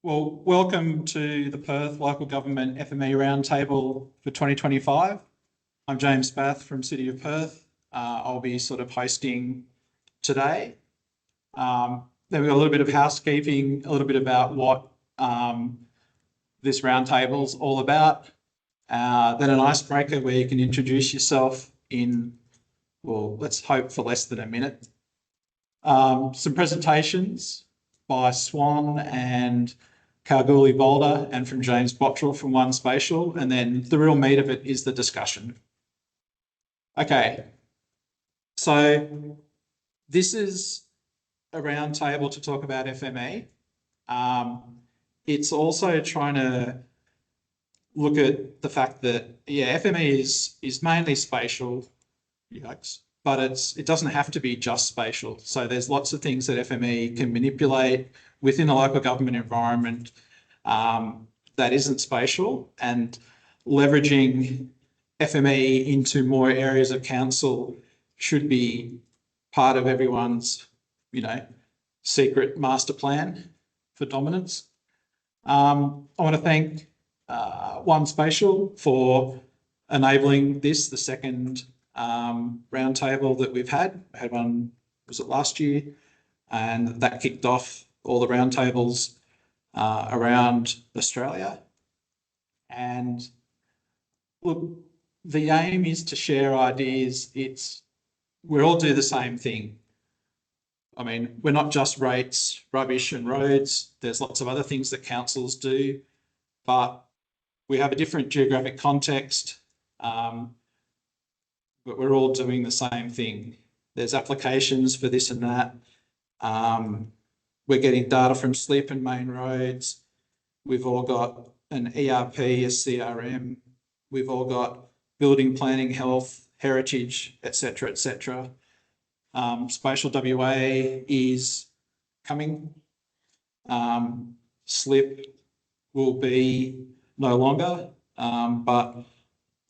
Well, welcome to the Perth Local Government FME Roundtable for 2025. I'm James Bath from City of Perth. I'll be sort of hosting today. Then we've got a little bit of housekeeping, a little bit about what this roundtable's all about. Then an icebreaker where you can introduce yourself in, well, let's hope for less than a minute. Some presentations by Swan and Kalgoorlie Boulder and from James Bottrell from One Spatial, and then the real meat of it is the discussion. Okay, so this is a roundtable to talk about FME. It's also trying to look at the fact that, FME is mainly spatial, yikes, but it doesn't have to be just spatial. So there's lots of things that FME can manipulate within a local government environment that isn't spatial, and leveraging FME into more areas of council should be part of everyone's, secret master plan for dominance. I want to thank One Spatial for enabling this, the second roundtable that we've had. I had one, was it last year? And that kicked off all the roundtables around Australia. And look, the aim is to share ideas. We all do the same thing. I mean, we're not just rates, rubbish and roads. There's lots of other things that councils do, but we have a different geographic context, but we're all doing the same thing. There's applications for this and that. We're getting data from SLIP and main roads. We've all got an ERP, a CRM. We've all got building, planning, health, heritage, etc., etc. Spatial WA is coming. SLIP will be no longer, but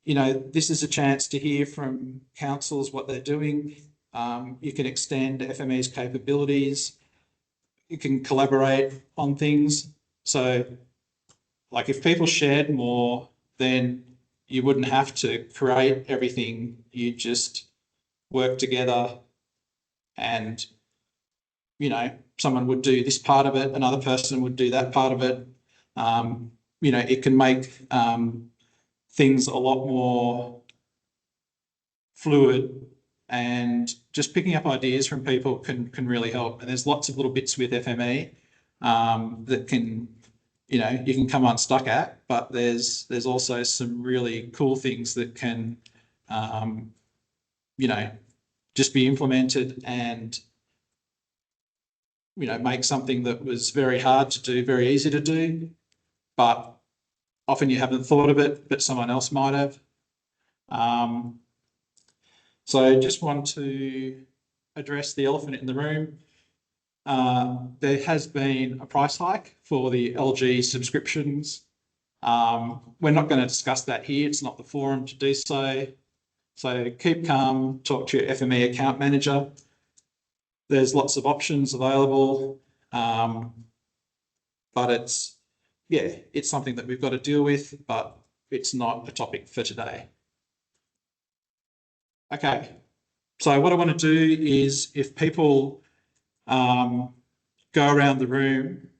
this is a chance to hear from councils what they're doing. You can extend FME's capabilities. You can collaborate on things. So, like, if people shared more, then you wouldn't have to create everything. You just work together and, someone would do this part of it, another person would do that part of it. It can make things a lot more fluid, and just picking up ideas from people can really help. And there's lots of little bits with FME that can, you can come unstuck at, but there's also some really cool things that can, just be implemented and, make something that was very hard to do, very easy to do, but often you haven't thought of it, but someone else might have. So I just want to address the elephant in the room. There has been a price hike for the LG subscriptions. We're not going to discuss that here. It's not the forum to do so. So keep calm, talk to your FME account manager. There's lots of options available, but it's something that we've got to deal with, but it's not a topic for today. Okay, so what I want to do is, if people go around the room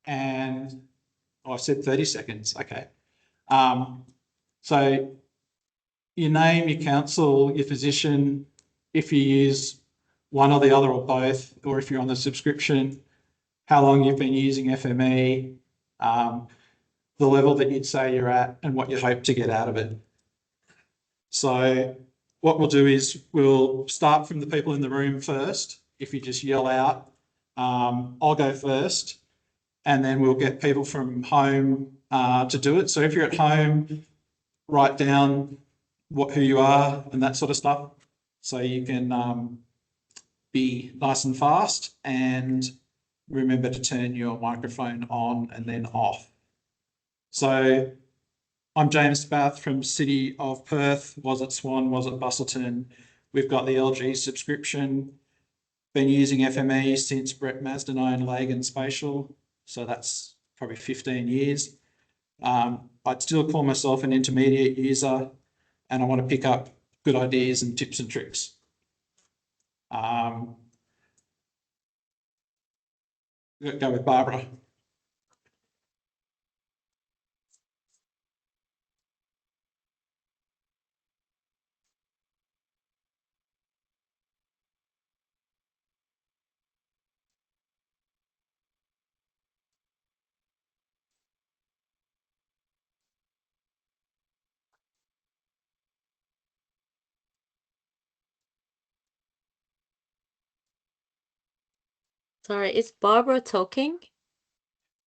and, I said 30 seconds, okay. So your name, your council, your position, if you use one or the other or both, or if you're on the subscription, how long you've been using FME, the level that you'd say you're at, and what you hope to get out of it. So what we'll do is we'll start from the people in the room first. If you just yell out, I'll go first, and then we'll get people from home to do it. So if you're at home, write down who you are and that sort of stuff, so you can be nice and fast, and remember to turn your microphone on and then off. So I'm James Bath from City of Perth, was at Swan, was at Busselton. We've got the LG subscription, been using FME since Brett Mazda owned Lagan Spatial. So that's probably 15 years. I'd still call myself an intermediate user, and I want to pick up good ideas and tips and tricks. Go with Barbara. Sorry, is Barbara talking?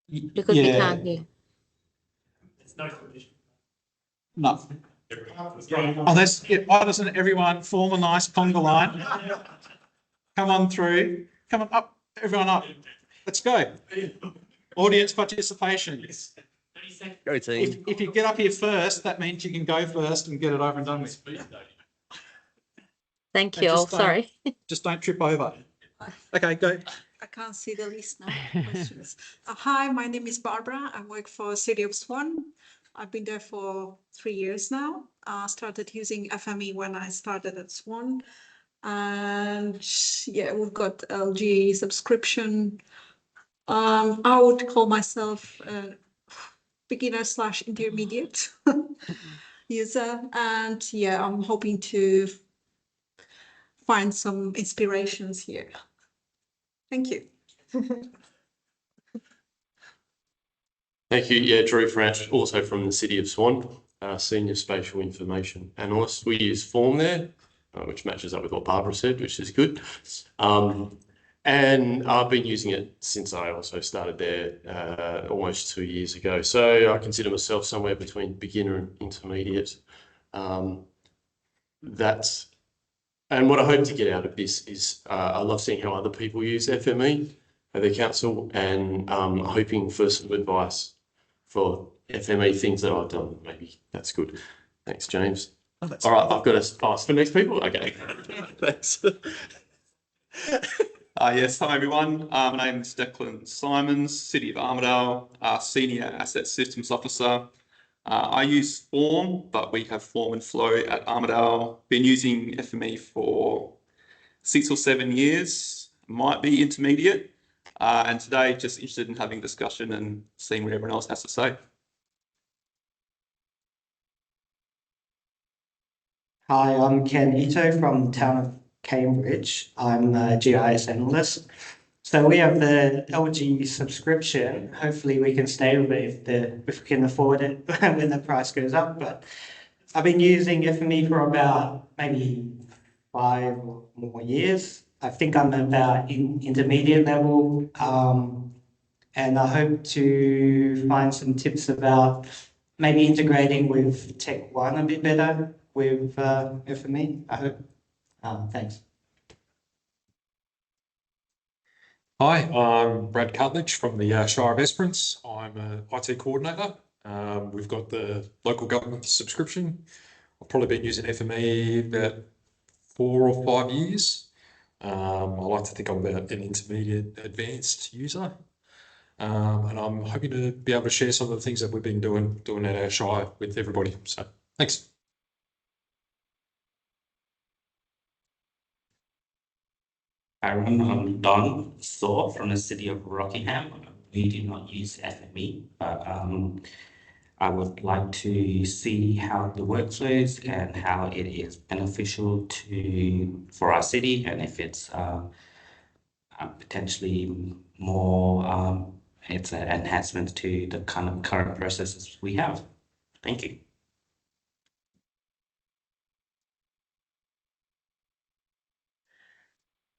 Because we can't hear. It's no condition. No. Unless, why doesn't everyone form a nice conga line? Come on through. Come on up. Everyone up. Let's go. Audience participation. Go team. If you get up here first, that means you can go first and get it over and done with. Thank you all. Sorry. Just don't trip over. Okay, go. I can't see the list now. Questions. Hi, my name is Barbara. I work for City of Swan. I've been there for 3 years now. Started using FME when I started at Swan. And yeah, we've got LG subscription. I would call myself a beginner/intermediate user. And yeah, I'm hoping to find some inspirations here. Thank you. Thank you. Yeah, Drew Franch, also from the City of Swan, Senior Spatial Information Analyst. We use Form there, which matches up with what Barbara said, which is good. And I've been using it since I also started there almost 2 years ago. So I consider myself somewhere between beginner and intermediate. And what I hope to get out of this is I love seeing how other people use FME at their council, and hoping for some advice for FME things that I've done. Maybe that's good. Thanks, James. Oh, that's all right, I've got to ask for next people. Okay, thanks. Yes, hi everyone. My name is Declan Simons, City of Armidale, Senior Asset Systems Officer. I use Form, but we have Form and Flow at Armidale. Been using FME for 6 or 7 years, might be intermediate. And today, just interested in having a discussion and seeing what everyone else has to say. Hi, I'm Ken Ito from the town of Cambridge. I'm a GIS analyst. So we have the LG subscription. Hopefully we can stay with it if we can afford it when the price goes up. But I've been using FME for about maybe 5 or more years. I think I'm about intermediate level. And I hope to find some tips about maybe integrating with Tech One a bit better with FME, I hope. Thanks. Hi, I'm Brad Cutledge from the Shire of Esperance. I'm an IT coordinator. We've got the local government subscription. I've probably been using FME about 4 or 5 years. I like to think I'm about an intermediate advanced user. And I'm hoping to be able to share some of the things that we've been doing at our Shire with everybody. So thanks. Hi, I'm Don Saw from the City of Rockingham. We do not use FME, but I would like to see how the workflows and how it is beneficial for our city, and if it's potentially more, it's an enhancement to the kind of current processes we have. Thank you.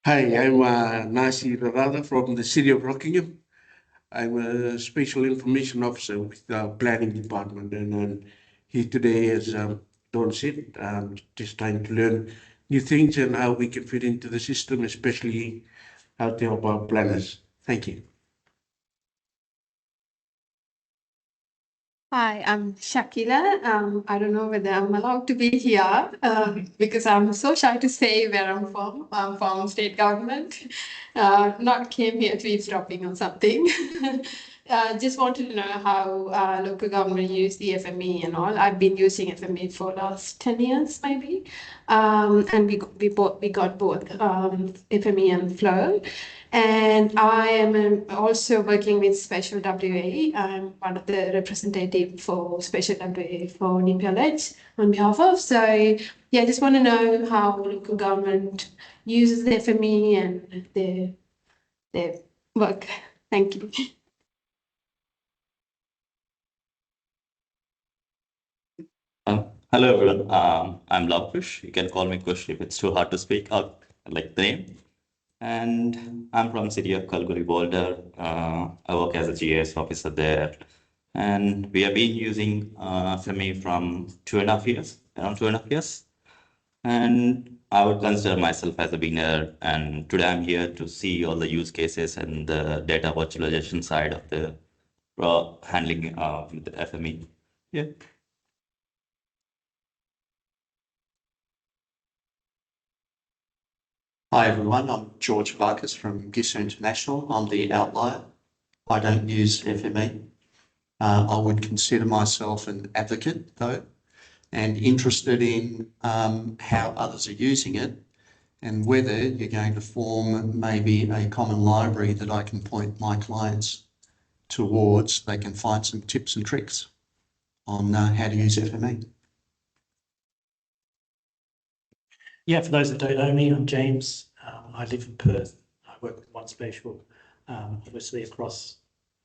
Hi, I'm Nasi Radada from the City of Rockingham. I'm a Special Information Officer with the Planning Department, and I'm here today, as Don said, just trying to learn new things and how we can fit into the system, especially how to help our planners. Thank you. Hi, I'm Shakila. I don't know whether I'm allowed to be here because I'm so shy to say where I'm from. I'm from state government. Not came here to eavesdropping or something. Just wanted to know how local government use the FME and all. I've been using FME for last 10 years maybe, and we got both FME and Flow. And I am also working with Special WA. I'm one of the representative for Special WA for NPLH on behalf of. So yeah, I just want to know how local government uses the FME and their work. Thank you. Hello everyone. I'm Lovefish. You can call me Kush if it's too hard to speak out like the name. And I'm from city of Calgary Boulder. I work as a GIS officer there. And we have been using FME from 2.5 years, around 2.5 years. And I would consider myself as a beginner. And today I'm here to see all the use cases and the data virtualization side of the handling of the FME. Yeah. Hi everyone, I'm George Vargas from GISA International. I'm the outlier. I don't use FME. I would consider myself an advocate though, and interested in how others are using it and whether you're going to form maybe a common library that I can point my clients towards. They can find some tips and tricks on how to use FME. Yeah, for those that don't know me, I'm James. I live in Perth. I work with One Spatial, obviously across,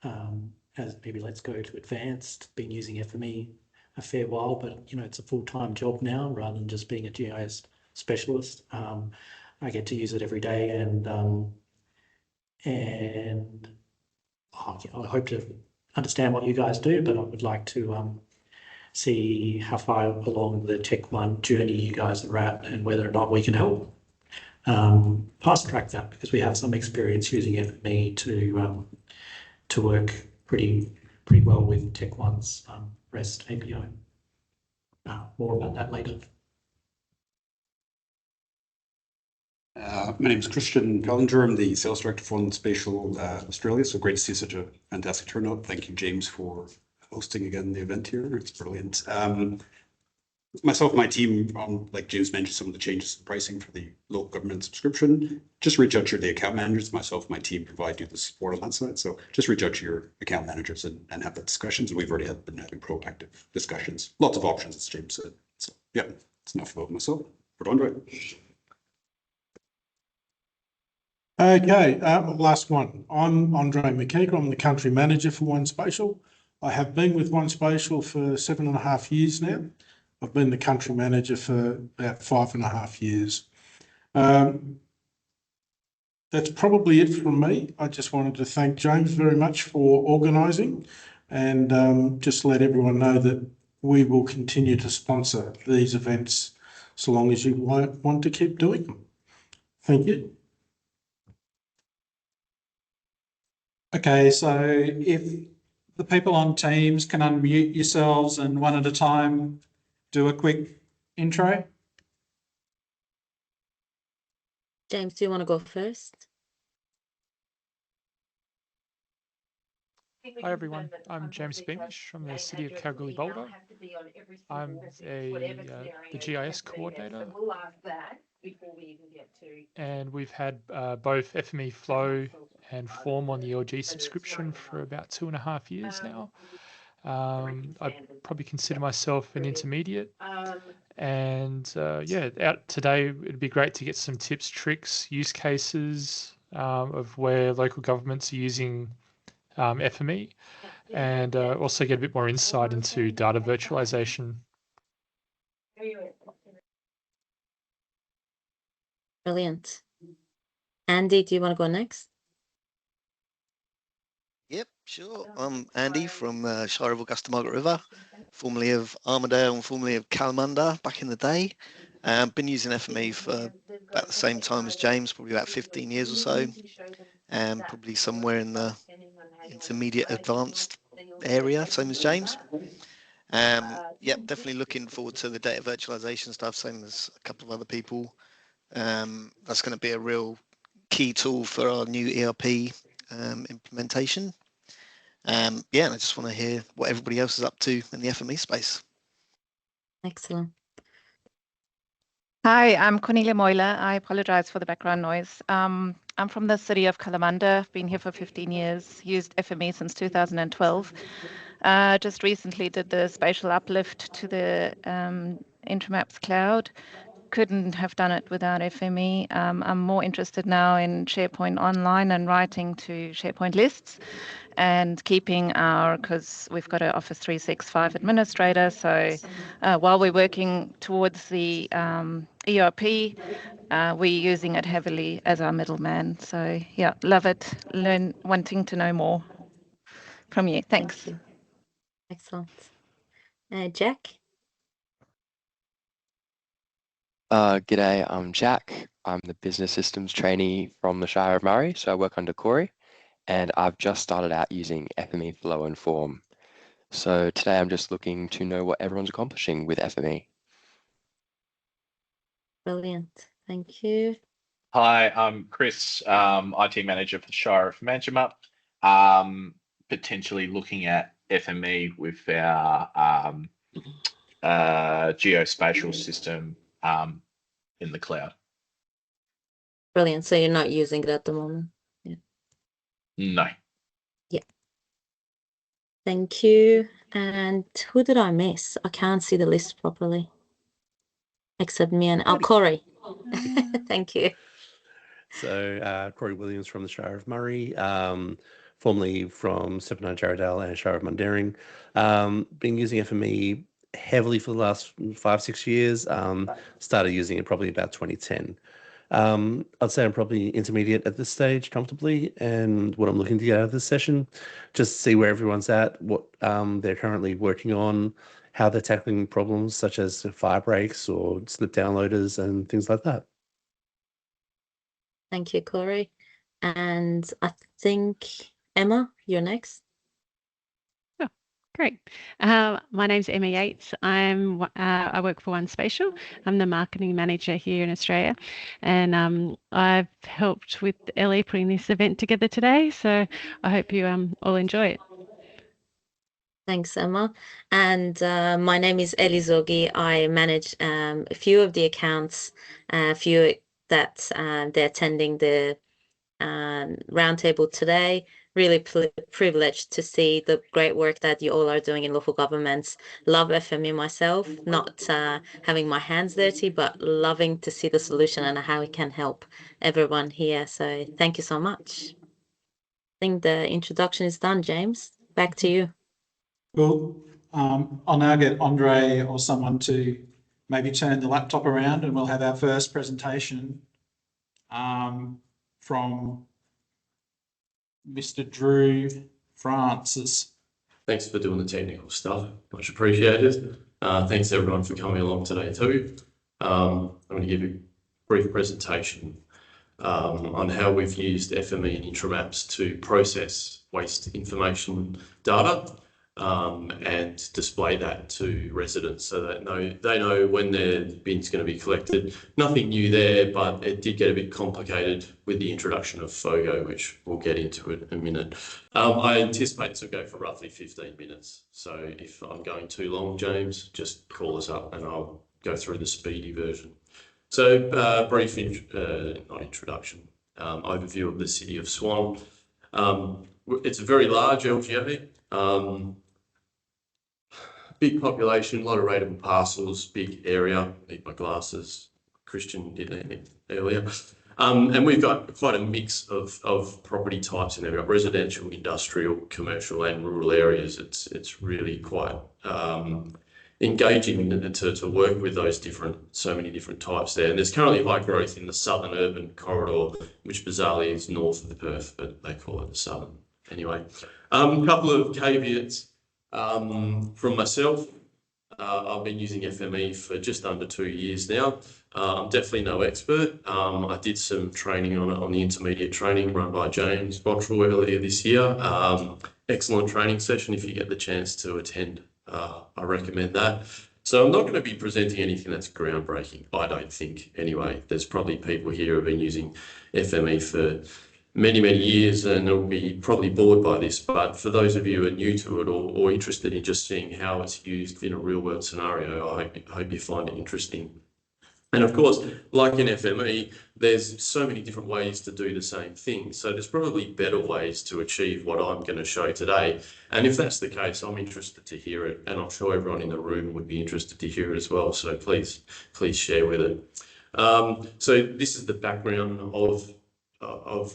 as maybe let's go to advanced, been using FME a fair while, but it's a full-time job now rather than just being a GIS specialist. I get to use it every day and I hope to understand what you guys do, but I would like to see how far along the Tech One journey you guys are at and whether or not we can help fast track that, because we have some experience using FME to work pretty well with Tech One's REST API. More about that later. My name is Christian Pellinger. I'm the sales director for One Spatial Australia. So great to see such a fantastic turnout. Thank you, James, for hosting again the event here. It's brilliant. Myself and my team, like James mentioned, some of the changes in pricing for the local government subscription. Just reach out to the account managers. Myself and my team provide you the support on that side. So just reach out to your account managers and have the discussions. And we've already been having proactive discussions. Lots of options, as James said. So yeah, it's enough about myself. But Andre. Okay, last one. I'm Andre McKeeger. I'm the country manager for One Spatial. I have been with One Spatial for 7.5 years now. I've been the country manager for about 5.5 years. That's probably it from me. I just wanted to thank James very much for organising and just let everyone know that we will continue to sponsor these events so long as you want to keep doing them. Thank you. Okay, so if the people on Teams can unmute yourselves and one at a time do a quick intro. James, do you want to go first? Hi everyone, I'm James Beamish from the City of Calgary Boulder. I'm the GIS coordinator, and we've had both FME Flow and Form on the LG subscription for about 2.5 years now. I probably consider myself an intermediate, and yeah, out today it'd be great to get some tips, tricks, use cases of where local governments are using FME, and also get a bit more insight into data virtualization. Brilliant. Andy, do you want to go next? Yep, sure. I'm Andy from Shire of Augusta Margaret River, formerly of Armidale and formerly of Kalamunda back in the day. Been using FME for about the same time as James, probably about 15 years or so, and probably somewhere in the intermediate advanced area, same as James. Yep, definitely looking forward to the data virtualization stuff, same as a couple of other people. That's going to be a real key tool for our new ERP implementation. Yeah, and I just want to hear what everybody else is up to in the FME space. Excellent. Hi, I'm Cornelia Moiler. I apologize for the background noise. I'm from the city of Kalamanda. I've been here for 15 years, used FME since 2012. Just recently did the spatial uplift to the Intramaps cloud. Couldn't have done it without FME. I'm more interested now in SharePoint Online and writing to SharePoint lists and keeping because we've got an Office 365 administrator. So while we're working towards the ERP, we're using it heavily as our middleman. So yeah, love it. Wanting to know more from you. Thanks. Thank you. Excellent. Jack? G'day, I'm Jack. I'm the business systems trainee from the Shire of Murray, so I work under Corey, and I've just started out using FME Flow and Form. So today I'm just looking to know what everyone's accomplishing with FME. Brilliant. Thank you. Hi, I'm Chris, IT manager for the Shire of Manjimup. Potentially looking at FME with our geospatial system in the cloud. Brilliant. So you're not using it at the moment? Yeah. No. Yeah. Thank you. And who did I miss? I can't see the list properly. Except me and Corey. Thank you. So Corey Williams from the Shire of Murray, formerly from 79 Jarradale and Shire of Mundaring. Been using FME heavily for the last 5-6 years. Started using it probably about 2010. I'd say I'm probably intermediate at this stage comfortably, and what I'm looking to get out of this session, just see where everyone's at, what they're currently working on, how they're tackling problems such as fire breaks or slip downloaders and things like that. Thank you, Corey. And I think, Emma, you're next. Great. My name's Emma Yates. I work for One Spatial. I'm the marketing manager here in Australia, and I've helped with Ellie putting this event together today. So I hope you all enjoy it. Thanks, Emma. And my name is Ellie Zogi. I manage a few of the accounts, a few that they're attending the roundtable today. Really privileged to see the great work that you all are doing in local governments. Love FME myself, not having my hands dirty, but loving to see the solution and how it can help everyone here. So thank you so much. I think the introduction is done, James. Back to you. Cool. I'll now get Andre or someone to maybe turn the laptop around, and we'll have our first presentation from Mr. Drew Francis. Thanks for doing the technical stuff. Much appreciated. Thanks everyone for coming along today too. I'm going to give a brief presentation on how we've used FME and Intramaps to process waste information data and display that to residents so that they know when their bin's going to be collected. Nothing new there, but it did get a bit complicated with the introduction of FOGO, which we'll get into in a minute. I anticipate this will go for roughly 15 minutes. So if I'm going too long, James, just call us up and I'll go through the speedy version. So brief introduction, overview of the city of Swan. It's a very large LGA. Big population, a lot of rateable parcels, big area. Need my glasses. Christian did that earlier. And we've got quite a mix of property types in there. We've got residential, industrial, commercial, and rural areas. It's really quite engaging to work with so many different types there. And there's currently high growth in the southern urban corridor, which bizarrely is north of the Perth, but they call it the southern. Anyway, a couple of caveats. From myself, I've been using FME for just under 2 years now. I'm definitely no expert. I did some training on it on the intermediate training run by James Bottrell earlier this year. Excellent training session if you get the chance to attend. I recommend that. So I'm not going to be presenting anything that's groundbreaking, I don't think. Anyway, there's probably people here who have been using FME for many, many years and will be probably bored by this, but for those of you who are new to it or interested in just seeing how it's used in a real world scenario, I hope you find it interesting. And of course, like in FME, there's so many different ways to do the same thing. So there's probably better ways to achieve what I'm going to show today. And if that's the case, I'm interested to hear it. And I'm sure everyone in the room would be interested to hear it as well. So please share with it. So this is the background of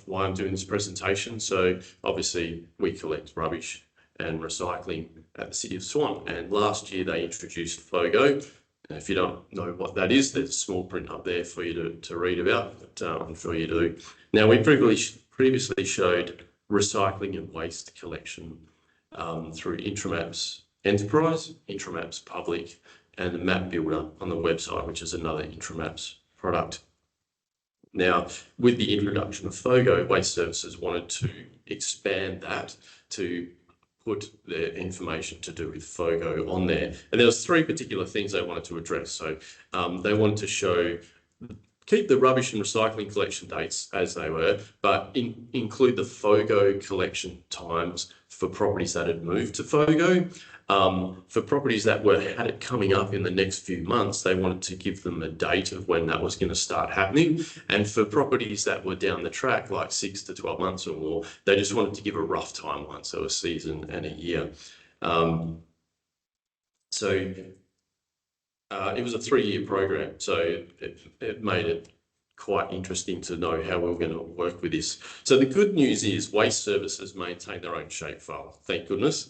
why I'm doing this presentation. So obviously we collect rubbish and recycling at the City of Swan. And last year they introduced FOGO. If you don't know what that is, there's a small print up there for you to read about, but I'm sure you do. Now, we previously showed recycling and waste collection through Intramaps Enterprise, Intramaps Public, and the Map Builder on the website, which is another Intramaps product. Now, with the introduction of FOGO, Waste Services wanted to expand that to put their information to do with FOGO on there. And there was three particular things they wanted to address. So they wanted to keep the rubbish and recycling collection dates as they were, but include the FOGO collection times for properties that had moved to FOGO. For properties that had it coming up in the next few months, they wanted to give them a date of when that was going to start happening. And for properties that were down the track, like 6 to 12 months or more, they just wanted to give a rough timeline, so a season and a year. It was a 3-year program, so it made it quite interesting to know how we were going to work with this. So the good news is Waste Services maintain their own shapefile. Thank goodness.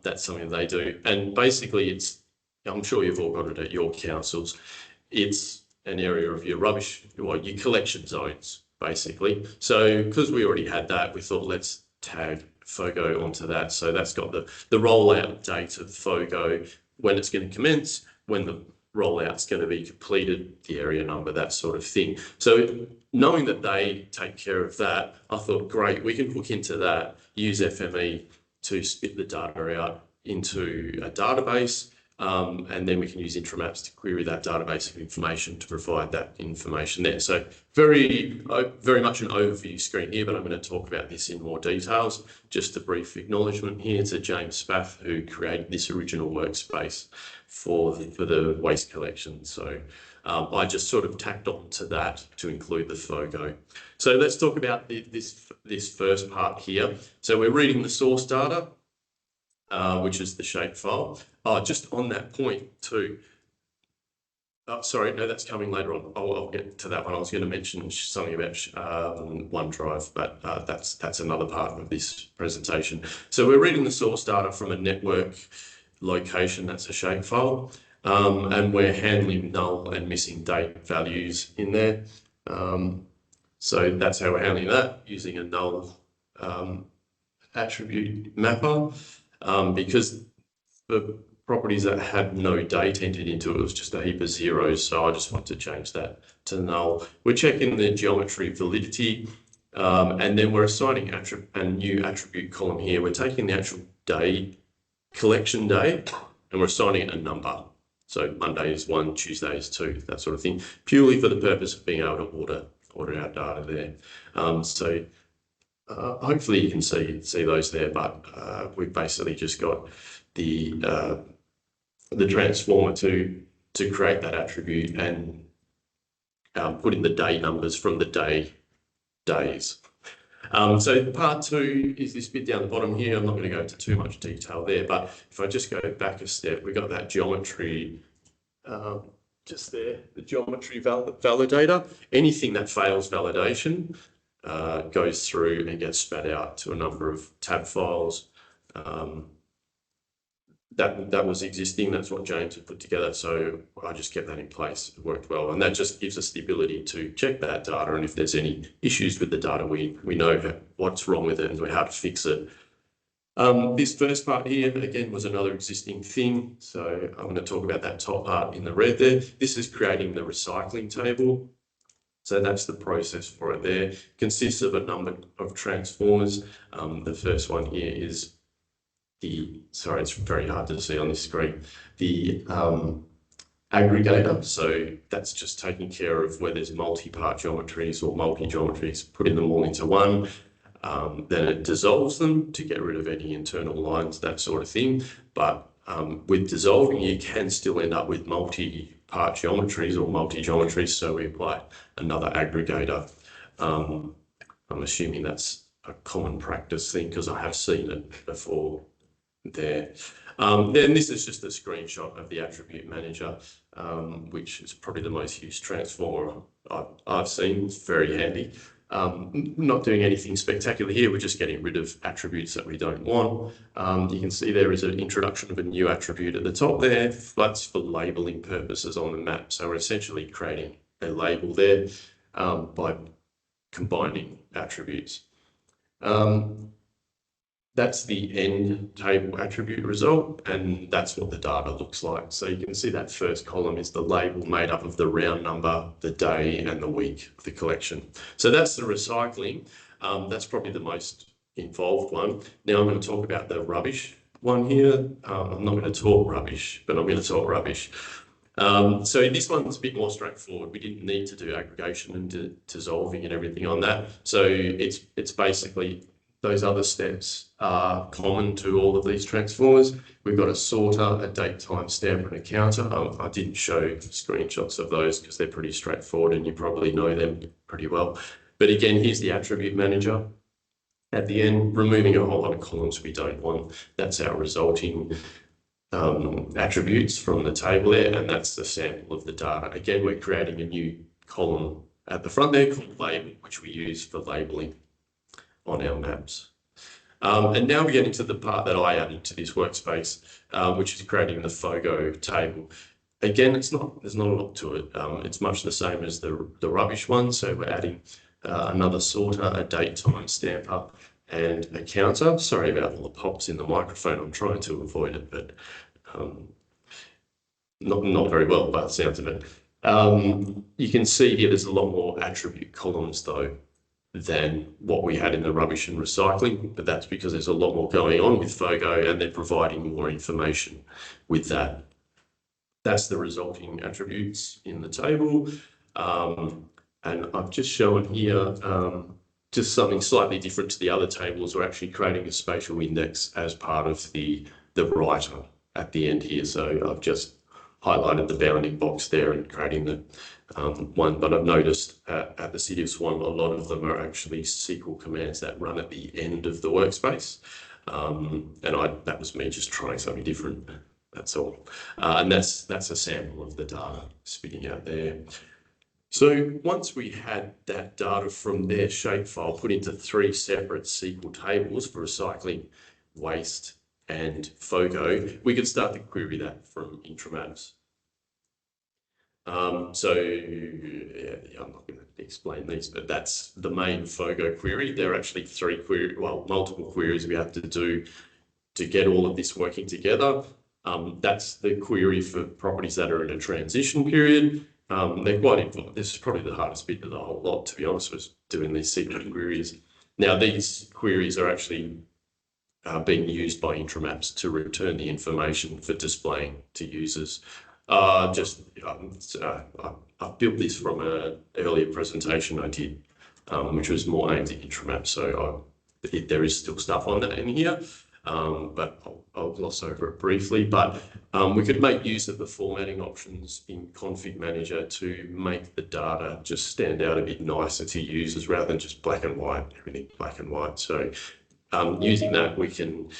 That's something they do. And basically I'm sure you've all got it at your councils. It's an area of your rubbish, your collection zones, basically. So because we already had that, we thought let's tag FOGO onto that. So that's got the rollout date of FOGO, when it's going to commence, when the rollout's going to be completed, the area number, that sort of thing. So knowing that they take care of that, I thought, great, we can hook into that, use FME to spit the data out into a database, and then we can use Intramaps to query that database of information to provide that information there. So very much an overview screen here, but I'm going to talk about this in more details. Just a brief acknowledgement here to James Spath, who created this original workspace for the waste collection. So I just sort of tacked on to that to include the FOGO. So let's talk about this first part here. So we're reading the source data, which is the shapefile. Just on that point too. Sorry, no, that's coming later on. I'll get to that one. I was going to mention something about OneDrive, but that's another part of this presentation. So we're reading the source data from a network location, that's a shapefile, and we're handling null and missing date values in there. So that's how we're handling that, using a null attribute mapper, because the properties that had no date entered into it was just a heap of zeros, so I just want to change that to null. We're checking the geometry validity, and then we're assigning a new attribute column here. We're taking the actual day, collection day, and we're assigning it a number. So Monday is 1, Tuesday is 2, that sort of thing, purely for the purpose of being able to order our data there. Hopefully you can see those there, but we've basically just got the transformer to create that attribute and put in the day numbers from the days. So part 2 is this bit down the bottom here. I'm not going to go into too much detail there, but if I just go back a step, we've got that geometry just there, the geometry validator. Anything that fails validation goes through and gets spat out to a number of tab files. That was existing, that's what James had put together, so I just kept that in place. It worked well, and that just gives us the ability to check that data, and if there's any issues with the data, we know what's wrong with it and how to fix it. This first part here, again, was another existing thing, so I'm going to talk about that top part in the red there. This is creating the recycling table. So that's the process for it there. It consists of a number of transformers. The first one here is sorry, it's very hard to see on this screen, the aggregator. So that's just taking care of where there's multi-part geometries or multi-geometries, putting them all into one. Then it dissolves them to get rid of any internal lines, that sort of thing. But with dissolving, you can still end up with multi-part geometries or multi-geometries. So we apply another aggregator. I'm assuming that's a common practice thing because I have seen it before there. Then this is just a screenshot of the attribute manager, which is probably the most used transformer I've seen. It's very handy. Not doing anything spectacular here, we're just getting rid of attributes that we don't want. You can see there is an introduction of a new attribute at the top there. That's for labeling purposes on the map. So we're essentially creating a label there by combining attributes. That's the end table attribute result, and that's what the data looks like. So you can see that first column is the label made up of the round number, the day, and the week of the collection. So that's the recycling. That's probably the most involved one. Now I'm going to talk about the rubbish one here. I'm not going to talk rubbish, but I'm going to talk rubbish. So this one's a bit more straightforward. We didn't need to do aggregation and dissolving and everything on that. So it's basically those other steps are common to all of these transformers. We've got a sorter, a date, time stamp, and a counter. I didn't show screenshots of those because they're pretty straightforward and you probably know them pretty well. But again, here's the attribute manager. At the end, removing a whole lot of columns we don't want. That's our resulting attributes from the table there, and that's the sample of the data. Again, we're creating a new column at the front there called label, which we use for labeling on our maps. And now we get into the part that I added to this workspace, which is creating the FOGO table. Again, there's not a lot to it. It's much the same as the rubbish one. So we're adding another sorter, a date, time stamper, and a counter. Sorry about all the pops in the microphone. I'm trying to avoid it, but not very well by the sounds of it. You can see here there's a lot more attribute columns though than what we had in the rubbish and recycling, but that's because there's a lot more going on with FOGO and they're providing more information with that. That's the resulting attributes in the table. And I've just shown here just something slightly different to the other tables. We're actually creating a spatial index as part of the writer at the end here. So I've just highlighted the bounding box there and creating the one, but I've noticed at the City of Swan, a lot of them are actually SQL commands that run at the end of the workspace. And that was me just trying something different, that's all. And that's a sample of the data spitting out there. So once we had that data from their shapefile put into 3 separate SQL tables for recycling, waste, and FOGO, we could start to query that from Intramaps. So yeah, I'm not going to explain these, but that's the main FOGO query. There are actually multiple queries we have to do to get all of this working together. That's the query for properties that are in a transition period. They're quite involved. This is probably the hardest bit of the whole lot, to be honest, was doing these SQL queries. Now, these queries are actually being used by Intramaps to return the information for displaying to users. I built this from an earlier presentation I did, which was more aimed at Intramaps. So there is still stuff on that in here, but I'll gloss over it briefly. But we could make use of the formatting options in Config Manager to make the data just stand out a bit nicer to users rather than just black and white, everything black and white. So using that, we can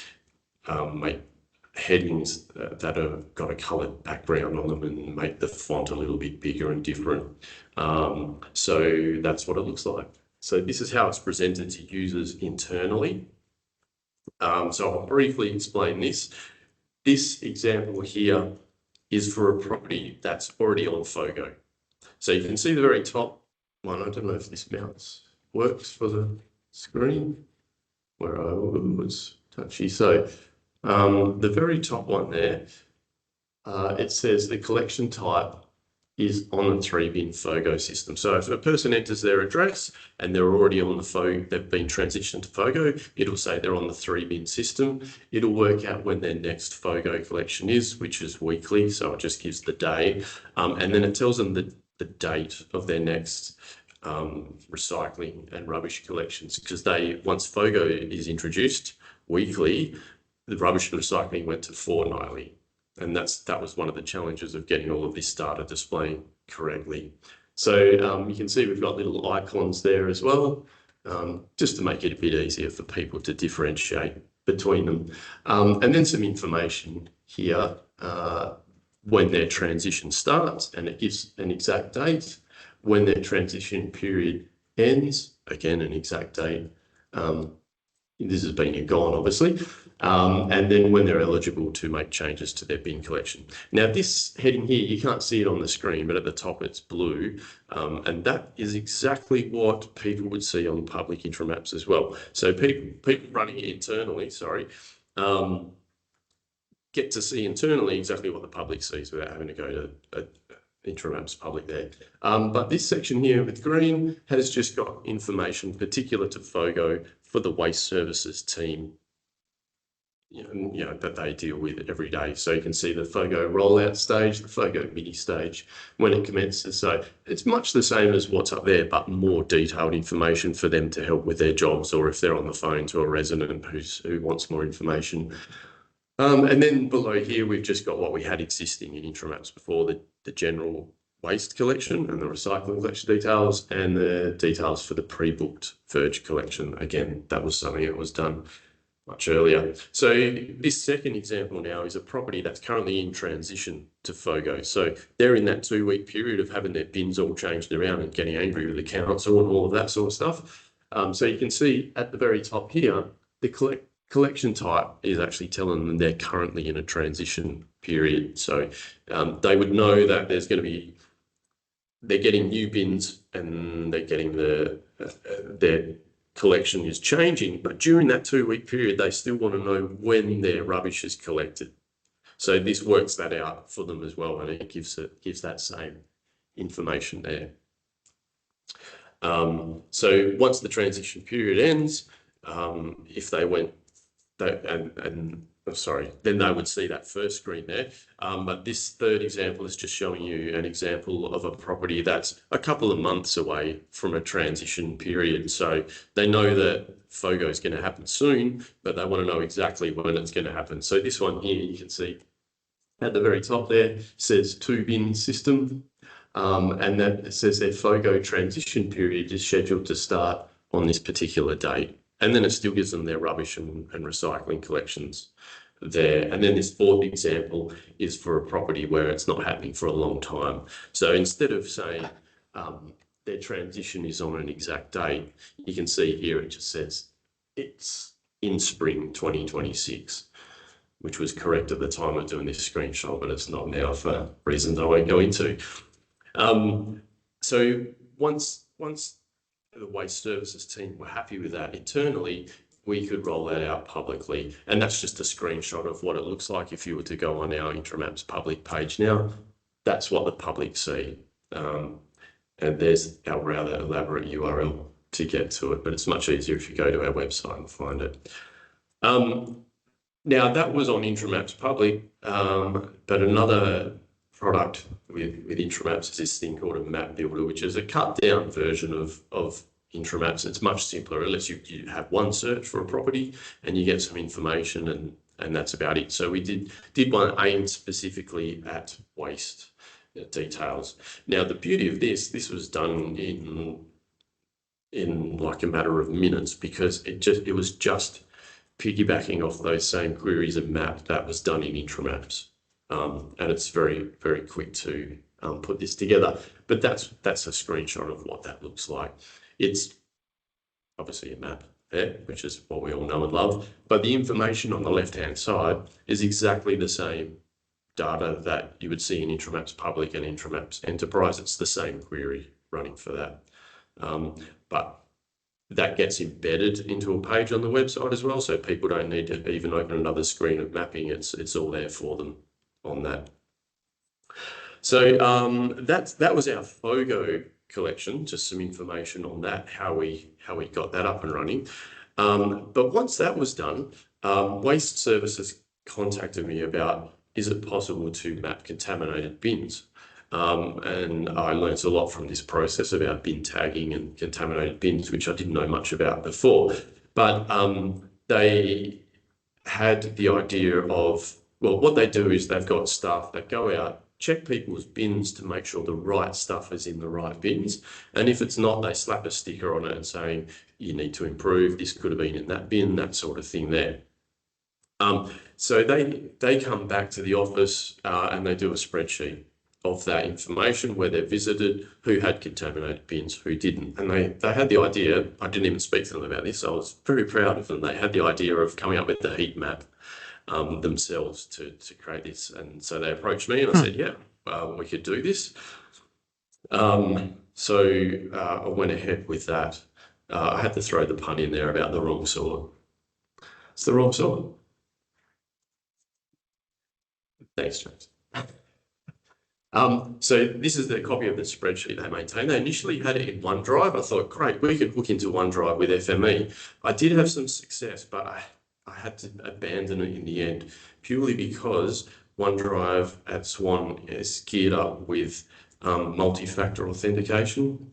make headings that have got a coloured background on them and make the font a little bit bigger and different. So that's what it looks like. So this is how it's presented to users internally. So I'll briefly explain this. This example here is for a property that's already on FOGO. So you can see the very top one. I don't know if this mouse works for the screen where I was touchy. So the very top one there, it says the collection type is on the 3-bin FOGO system. So if a person enters their address and they're already on the FOGO, they've been transitioned to FOGO, it'll say they're on the 3-bin system. It'll work out when their next FOGO collection is, which is weekly, so it just gives the day. And then it tells them the date of their next recycling and rubbish collections, because once FOGO is introduced weekly, the rubbish and recycling went to fortnightly. And that was one of the challenges of getting all of this data displaying correctly. So you can see we've got little icons there as well, just to make it a bit easier for people to differentiate between them. And then some information here when their transition starts, and it gives an exact date. When their transition period ends, again, an exact date. This has been and gone, obviously. And then when they're eligible to make changes to their bin collection. Now, this heading here, you can't see it on the screen, but at the top it's blue. And that is exactly what people would see on public interim apps as well. So people running it internally, get to see internally exactly what the public sees without having to go to interim apps public there. But this section here with green has just got information particular to FOGO for the waste services team, that they deal with every day. So you can see the FOGO rollout stage, the FOGO mini stage when it commences. So it's much the same as what's up there, but more detailed information for them to help with their jobs, or if they're on the phone to a resident who wants more information. And then below here, we've just got what we had existing in interim apps before, the general waste collection and the recycling collection details, and the details for the pre-booked Verge collection. Again, that was something that was done much earlier. So this second example now is a property that's currently in transition to FOGO. So they're in that 2-week period of having their bins all changed around and getting angry with the council and all of that sort of stuff. So you can see at the very top here, the collection type is actually telling them they're currently in a transition period. So they would know that there's going to be, they're getting new bins and they're getting their collection is changing, but during that 2-week period, they still want to know when their rubbish is collected. So this works that out for them as well, and it gives that same then once the transition period ends, if they went, then they would see that first screen there. But this third example is just showing you an example of a property that's a couple of months away from a transition period. So they know that FOGO is going to happen soon, but they want to know exactly when it's going to happen. So this one here, you can see at the very top there says 2-bin system, and that says their FOGO transition period is scheduled to start on this particular date. And then it still gives them their rubbish and recycling collections there. And then this fourth example is for a property where it's not happening for a long time. So instead of saying their transition is on an exact date, you can see here it just says it's in spring 2026, which was correct at the time of doing this screenshot, but it's not now for reasons I won't go into. So once the waste services team were happy with that internally, we could roll that out publicly. And that's just a screenshot of what it looks like if you were to go on our interim apps public page now. That's what the public see. And there's our rather elaborate URL to get to it, but it's much easier if you go to our website and find it. Now that was on interim apps public, but another product with interim apps is this thing called a map builder, which is a cut down version of interim apps. It's much simpler. It lets you have one search for a property and you get some information, and that's about it. So we did one aimed specifically at waste details. Now the beauty of this was done in like a matter of minutes, because it was just piggybacking off those same queries and map that was done in interim apps. And it's very, very quick to put this together. But that's a screenshot of what that looks like. It's obviously a map there, which is what we all know and love. But the information on the left-hand side is exactly the same data that you would see in interim apps public and interim apps enterprise. It's the same query running for that. But that gets embedded into a page on the website as well, so people don't need to even open another screen of mapping. It's all there for them on that. So that was our FOGO collection, just some information on that, how we got that up and running. But once that was done, Waste Services contacted me about, is it possible to map contaminated bins? And I learned a lot from this process about bin tagging and contaminated bins, which I didn't know much about before. But they had the idea of, well, what they do is they've got staff that go out, check people's bins to make sure the right stuff is in the right bins. And if it's not, they slap a sticker on it saying, you need to improve, this could have been in that bin, that sort of thing there. So they come back to the office and they do a spreadsheet of that information where they visited, who had contaminated bins, who didn't. And they had the idea, I didn't even speak to them about this, I was very proud of them. They had the idea of coming up with the heat map themselves to create this. And so they approached me and I said, yeah, we could do this. So I went ahead with that. I had to throw the pun in there about the wrong sort. It's the wrong sort. Thanks, James. So this is the copy of the spreadsheet they maintain. They initially had it in OneDrive. I thought, great, we could hook into OneDrive with FME. I did have some success, but I had to abandon it in the end, purely because OneDrive at Swan is geared up with multi-factor authentication,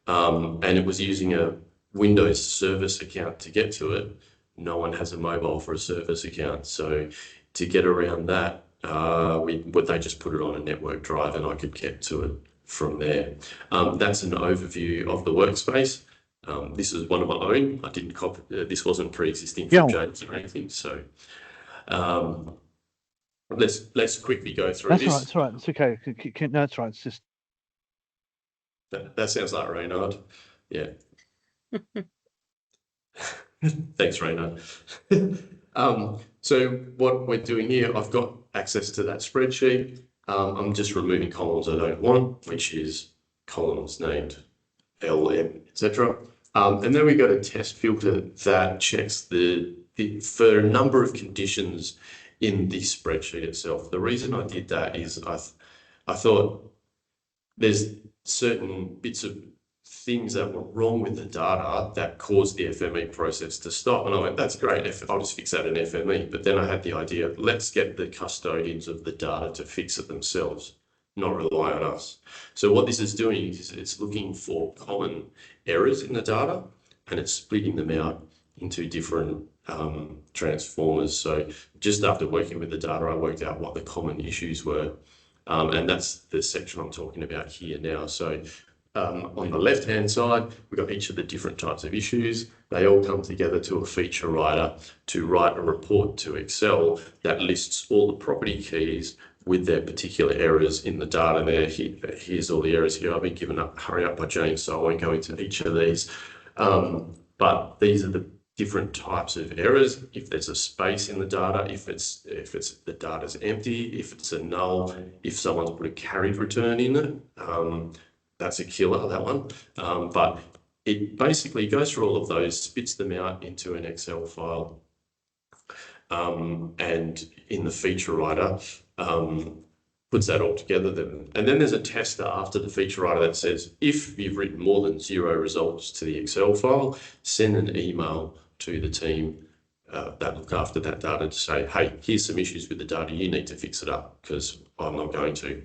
and it was using a Windows service account to get to it. No one has a mobile for a service account, so to get around that, they just put it on a network drive and I could get to it from there. That's an overview of the workspace. This is one of my own. I didn't copy, this wasn't pre-existing from James or anything. So let's quickly go through this. That's all right. It's okay. No, that's right. It's just. That sounds like Reynard. Yeah. Thanks, Reynard. So what we're doing here, I've got access to that spreadsheet. I'm just removing columns I don't want, which is columns named LM, etc. And then we've got a test filter that checks for a number of conditions in the spreadsheet itself. The reason I did that is I thought there's certain bits of things that were wrong with the data that caused the FME process to stop. And I went, that's great, I'll just fix that in FME. But then I had the idea, let's get the custodians of the data to fix it themselves, not rely on us. So what this is doing is it's looking for common errors in the data and it's splitting them out into different transformers. So just after working with the data, I worked out what the common issues were. And that's the section I'm talking about here now. So on the left-hand side, we've got each of the different types of issues. They all come together to a feature writer to write a report to Excel that lists all the property keys with their particular errors in the data there. Here's all the errors here. I've been given a hurry up by James, so I won't go into each of these. But these are the different types of errors. If there's a space in the data, if the data's empty, if it's a null, if someone's put a carried return in it, that's a killer, that one. But it basically goes through all of those, spits them out into an Excel file, and in the feature writer, puts that all together. And then there's a tester after the feature writer that says, if you've written more than 0 results to the Excel file, send an email to the team that look after that data to say, hey, here's some issues with the data, you need to fix it up because I'm not going to.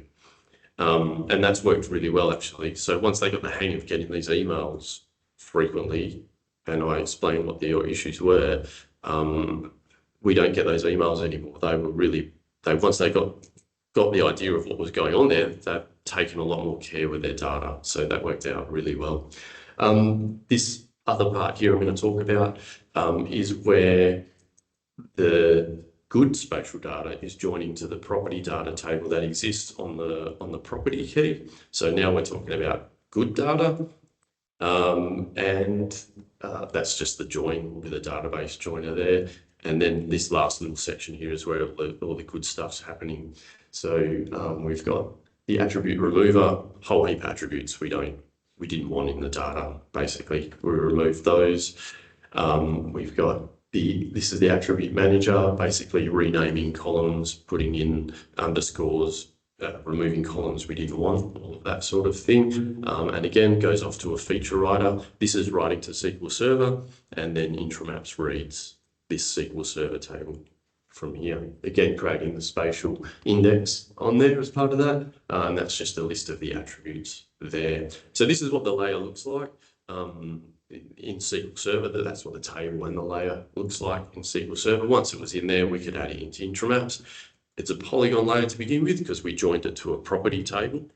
And that's worked really well, actually. So once they got the hang of getting these emails frequently, and I explained what the issues were, we don't get those emails anymore. They were really, once they got the idea of what was going on there, they've taken a lot more care with their data. So that worked out really well. This other part here I'm going to talk about is where the good spatial data is joining to the property data table that exists on the property key. So now we're talking about good data, and that's just the join with a database joiner there. And then this last little section here is where all the good stuff's happening. So we've got the attribute remover, whole heap attributes we didn't want in the data. Basically, we removed those. We've got this is the attribute manager, basically renaming columns, putting in underscores, removing columns we didn't want, all of that sort of thing. And again, goes off to a feature writer. This is writing to SQL Server, and then Intramaps reads this SQL Server table from here. Again, creating the spatial index on there as part of that. And that's just a list of the attributes there. So this is what the layer looks like in SQL Server. That's what the table and the layer looks like in SQL Server. Once it was in there, we could add it into Intramaps. It's a polygon layer to begin with because we joined it to a property table.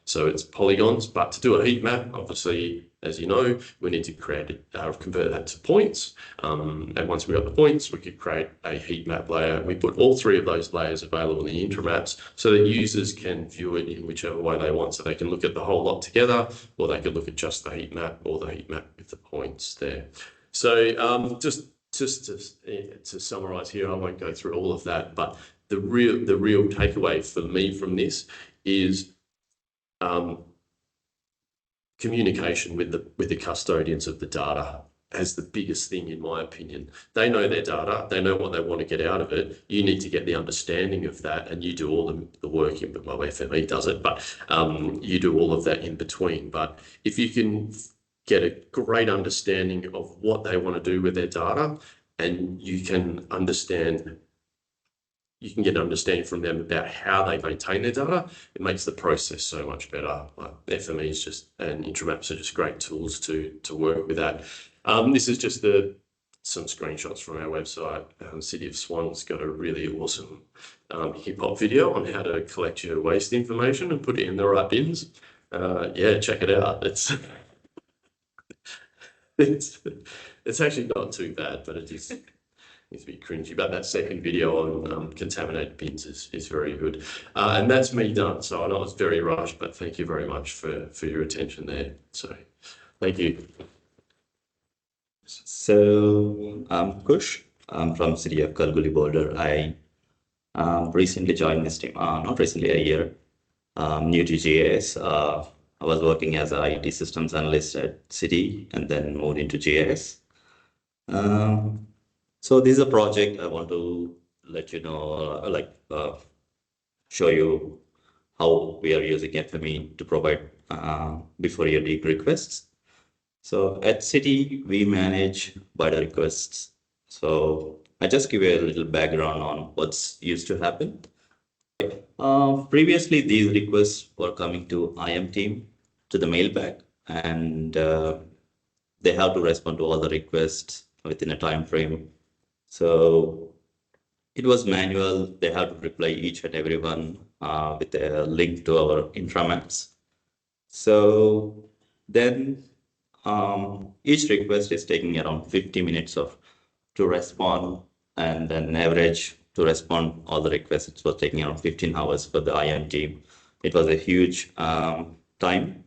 So it's polygons, but to do a heat map, obviously, as you know, we need to convert that to points. And once we got the points, we could create a heat map layer. We put all three of those layers available in the Intramaps so that users can view it in whichever way they want. So they can look at the whole lot together, or they could look at just the heat map or the heat map with the points there. So just to summarize here, I won't go through all of that, but the real takeaway for me from this is communication with the custodians of the data as the biggest thing, in my opinion. They know their data, they know what they want to get out of it. You need to get the understanding of that, and you do all the work in, well, FME does it, but you do all of that in between. But if you can get a great understanding of what they want to do with their data, and you can get an understanding from them about how they maintain their data, it makes the process so much better. Like FME and Intramaps are just great tools to work with that. This is just some screenshots from our website. City of Swan's got a really awesome hip hop video on how to collect your waste information and put it in the right bins. Yeah, check it out. It's actually not too bad, but it is. It's a bit cringy, but that second video on contaminated bins is very good. And that's me done. So I know it's very rushed, but thank you very much for your attention there. So thank you. So I'm Kush. I'm from City of Kalgoorlie Boulder. I recently joined this team, not recently, a year, new to GIS. I was working as an IT systems analyst at City and then moved into GIS. So this is a project I want to let you know, show you how we are using FME to provide before your dig requests. So at City, we manage BIDA requests. So I just give you a little background on what's used to happen. Previously, these requests were coming to IM team, to the mailbag, and they have to respond to all the requests within a time frame. So it was manual. They have to reply each and every one with a link to our Intramaps. So then each request is taking around 50 minutes to respond, and then average to respond all the requests, it was taking around 15 hours for the IM team. It was a huge time.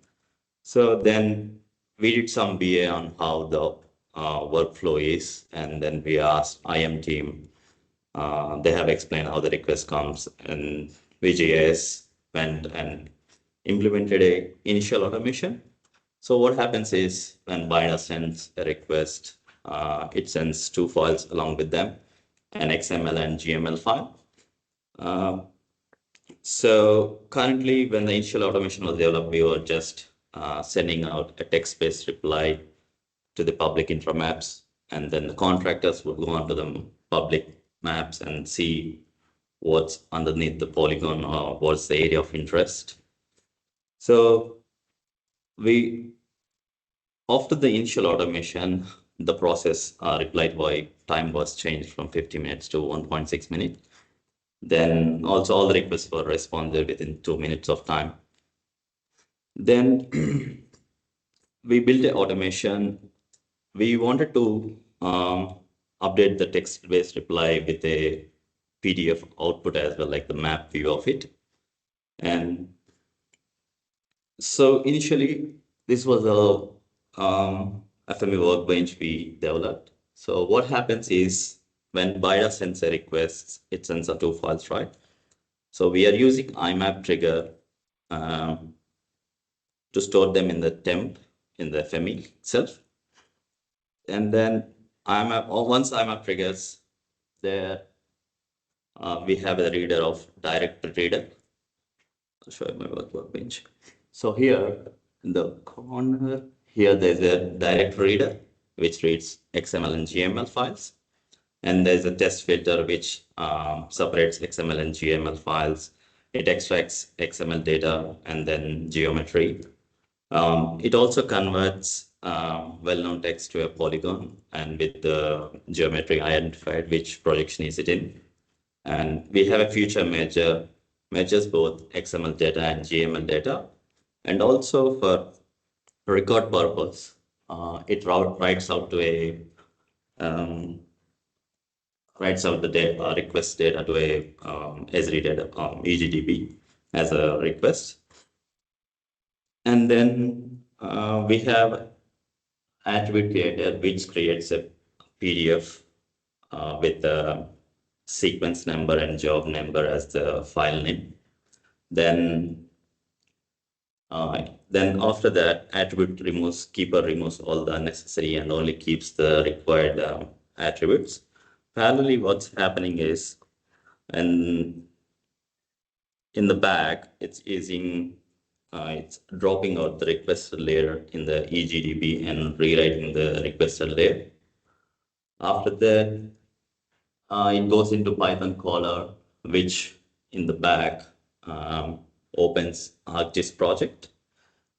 So then we did some BA on how the workflow is, and then we asked IM team. They have explained how the request comes, and VGS went and implemented a initial automation. So what happens is when BIDA sends a request, it sends two files along with them, an XML and GML file. So currently, when the initial automation was developed, we were just sending out a text-based reply to the public Intramaps, and then the contractors would go onto the public maps and see what's underneath the polygon or what's the area of interest. So after the initial automation, the process reply time was changed from 50 minutes to 1.6 minutes. Then also all the requests were responded within 2 minutes of time. Then we built an automation. We wanted to update the text-based reply with a PDF output as well, like the map view of it. And so initially, this was a FME workbench we developed. So what happens is when BIDA sends a request, it sends a two files, right? So we are using IMAP trigger to store them in the temp in the FME itself. And then once IMAP triggers, there we have a reader of direct reader. I'll show you my workbench. So here in the corner, here there's a direct reader which reads XML and GML files. And there's a test filter which separates XML and GML files. It extracts XML data and then geometry. It also converts well-known text to a polygon and with the geometry identified which projection is it in. And we have a feature measures both XML data and GML data. And also for record purpose, it writes out to a writes out the data, request data to a Esri data, EGDB as a request. And then we have attribute creator, which creates a PDF with the sequence number and job number as the file name. Then after that, attribute keeper removes all the unnecessary and only keeps the required attributes. Parallelly, what's happening is, and in the back, it's dropping out the requested layer in the EGDB and rewriting the requested layer. After that, it goes into Python caller, which in the back opens ArcGIS project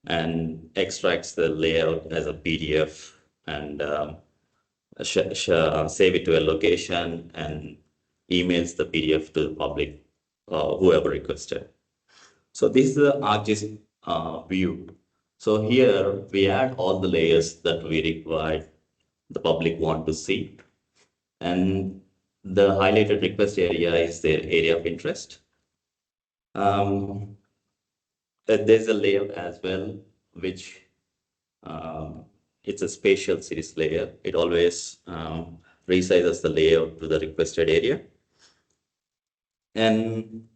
and extracts the layout as a PDF and save it to a location and emails the PDF to the public, whoever requested. So this is the ArcGIS view. So here we add all the layers that we require, the public want to see. And the highlighted request area is their area of interest. There's a layout as well, which it's a spatial series layer. It always resizes the layout to the requested area. And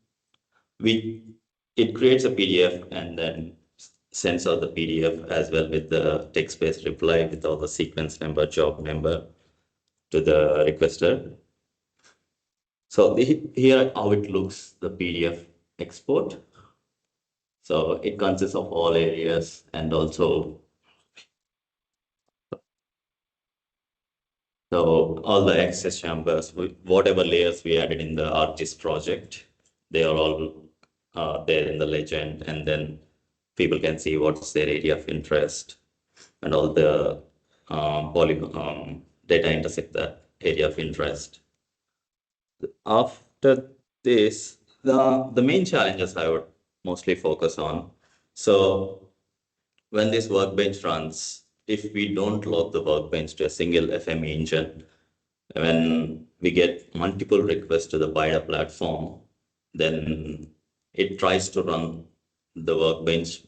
it creates a PDF and then sends out the PDF as well with the text-based reply with all the sequence number, job number to the requester. So here how it looks, the PDF export. So it consists of all areas and also so all the access chambers, whatever layers we added in the ArcGIS project, they are all there in the legend, and then people can see what's their area of interest and all the data intersect that area of interest. After this, the main challenges I would mostly focus on. So when this workbench runs, if we don't log the workbench to a single FME engine, when we get multiple requests to the BIDA platform, then it tries to run the workbench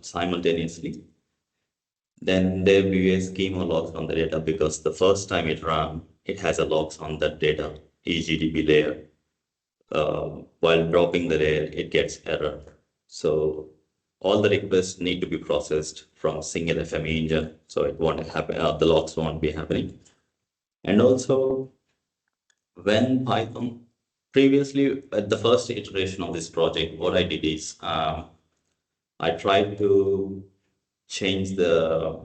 simultaneously. Then there will be a schema logs on the data because the first time it ran, it has a logs on that data, EGDB layer. While dropping the layer, it gets error. So all the requests need to be processed from single FME engine, so it won't happen. The logs won't be happening. And also, when Python previously at the first iteration of this project, what I did is I tried to change the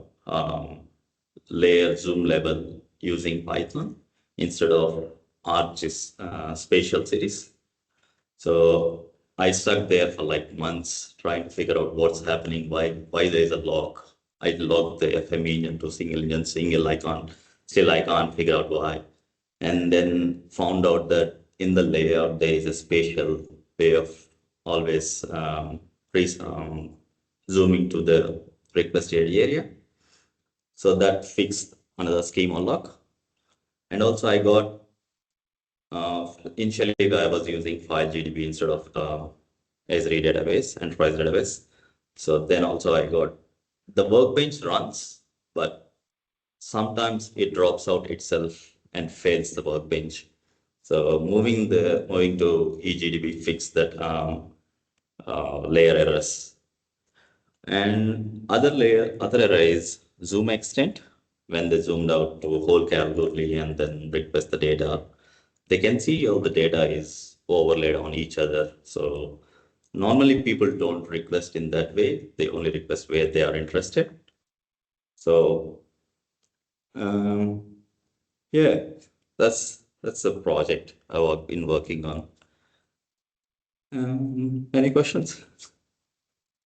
layer zoom level using Python instead of ArcGIS spatial series. So I stuck there for like months trying to figure out what's happening, why there's a lock. I logged the FME engine to single engine, single icon. Still I can't figure out why. And then found out that in the layout there is a spatial way of always zooming to the requested area. So that fixed another schema lock. And also I got initially I was using FileGDB instead of Esri database, enterprise database. So then also I got the workbench runs, but sometimes it drops out itself and fails the workbench. So moving to EGDB fixed that layer errors. And other error is zoom extent. When they zoomed out to whole category and then request the data, they can see all the data is overlaid on each other. So normally people don't request in that way. They only request where they are interested. So yeah, that's a project I've been working on. Any questions?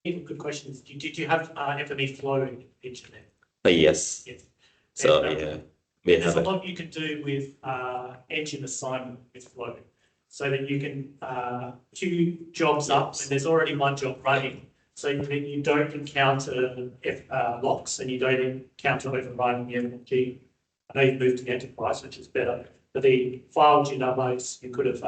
Good questions. Did you have FME flow feature there? Yes. Yes. So And, yeah, we there's have a lot you can do with engine assignment with flow, so that you can queue jobs up and there's already one job running, so that you don't encounter locks and you don't encounter overriding the MLG. I know you've moved to enterprise, which is better, but the file GWOs you could have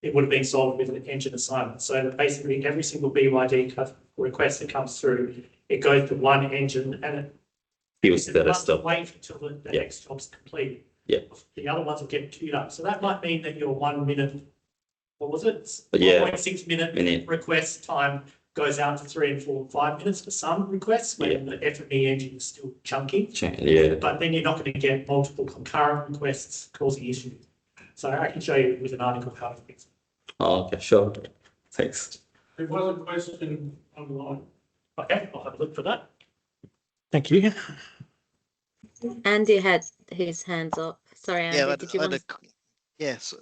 it would have been solved with an engine assignment. So basically, every single BYD request that comes through, it goes to one engine and it the rest of wait until the next job's complete. Yeah. The other ones will get queued up. So that might mean that your 1 minute, what was it? Yeah. 1.6 minute request time goes out to 3 and 4 and 5 minutes for some requests when the FME engine is still chunky. Yeah. But then you're not going to get multiple concurrent requests causing issues. So I can show you with an article how to fix it. Oh, okay, sure. Thanks. There was a question online. Okay, I'll have a look for that. Thank you. Andy had his hands up. Sorry, Andy, Yeah, did you want to? Yes,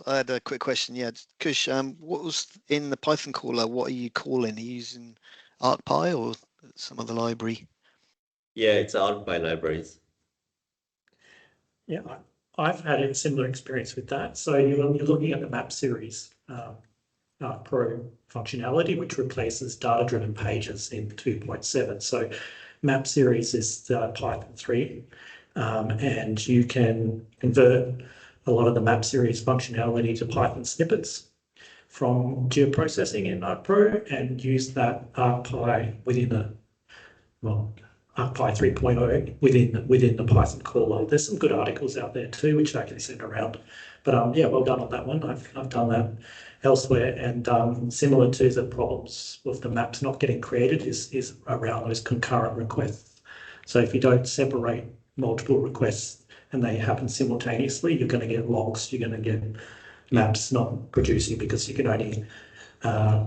I had a quick question. Yeah, Kush, what was in the Python caller? What are you calling? Are you using ArcPy or some other library? Yeah, it's ArcPy libraries. Yeah, I've had a similar experience with that. So you're looking at the map series Pro functionality, which replaces data-driven pages in 2.7. So map series is Python 3, and you can convert a lot of the map series functionality to Python snippets from geoprocessing in ArcPro and use that ArcPy within ArcPy 3.0 within the Python caller. There's some good articles out there too, which I can send around. But yeah, well done on that one. I've done that elsewhere, and similar to the problems with the maps not getting created is around those concurrent requests. So if you don't separate multiple requests and they happen simultaneously, you're going to get locks. You're going to get maps not producing because you can only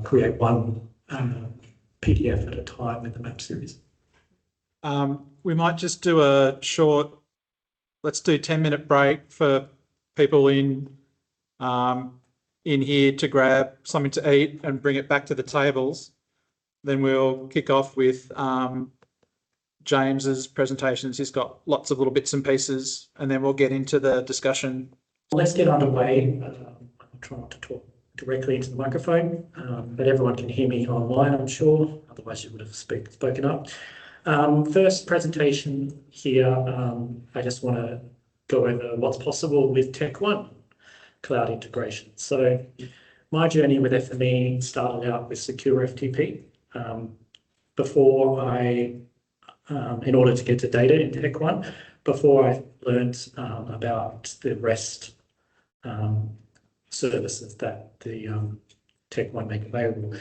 create one PDF at a time in the map series. We might just do a short, let's do 10-minute break for people in here to grab something to eat and bring it back to the tables. Then we'll kick off with James's presentations. He's got lots of little bits and pieces, and then we'll get into the discussion. Let's get underway. I'll try not to talk directly into the microphone, but everyone can hear me online, I'm sure. Otherwise, you would have spoken up. First presentation here, I just want to go over what's possible with Tech One cloud integration. So my journey with FME started out with secure FTP. In order to get to data in Tech One, before I learned about the REST services that the Tech One make available.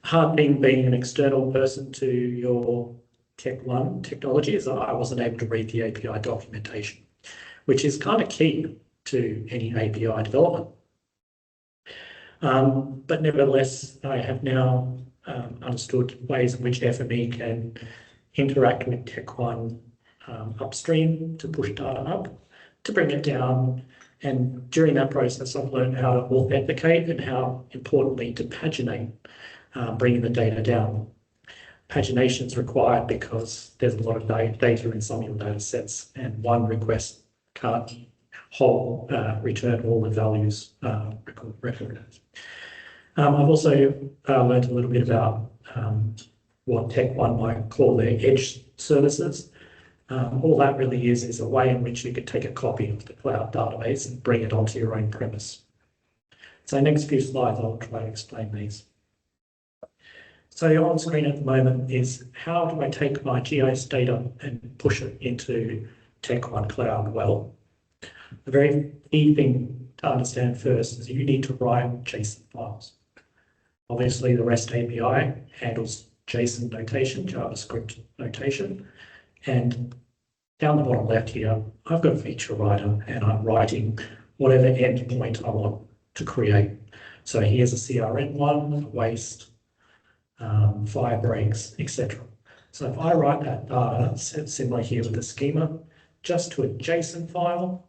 Hard thing being an external person to your Tech One technology is I wasn't able to read the API documentation, which is kind of key to any API development. But nevertheless, I have now understood ways in which FME can interact with Tech One upstream to push data up, to bring it down. And during that process, I've learned how to authenticate and how importantly to paginate, bringing the data down. Pagination is required because there's a lot of data in some of your data sets, and one request can't return all the values recorded. I've also learned a little bit about what Tech One might call their edge services. All that really is a way in which you could take a copy of the cloud database and bring it onto your own premise. So next few slides, I'll try to explain these. So on screen at the moment is how do I take my GIS data and push it into Tech One Cloud? Well, the very key thing to understand first is you need to write JSON files. Obviously, the REST API handles JSON notation, JavaScript notation, and down the bottom left here, I've got a feature writer and I'm writing whatever endpoint I want to create. So here's a CRM one, waste, fire breaks, etc. So if I write that data, similar here with the schema, just to a JSON file,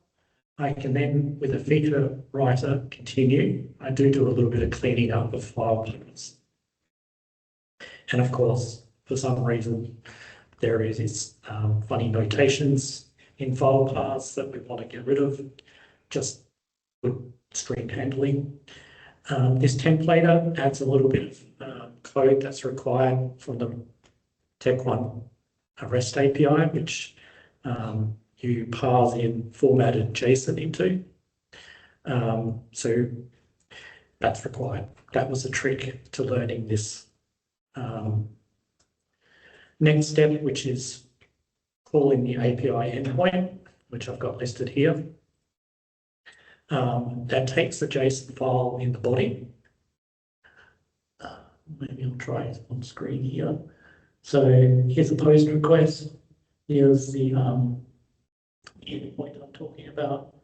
I can then, with a feature writer, continue. I do a little bit of cleaning up of file paths. And of course, for some reason, there is funny notations in file paths that we want to get rid of, just good string handling. This templater adds a little bit of code that's required from the Tech1 REST API, which you parse in formatted JSON into. So that's required. That was a trick to learning this next step, which is calling the API endpoint, which I've got listed here. That takes the JSON file in the body. Maybe I'll try it on screen here. So here's a post request. Here's the endpoint I'm talking about.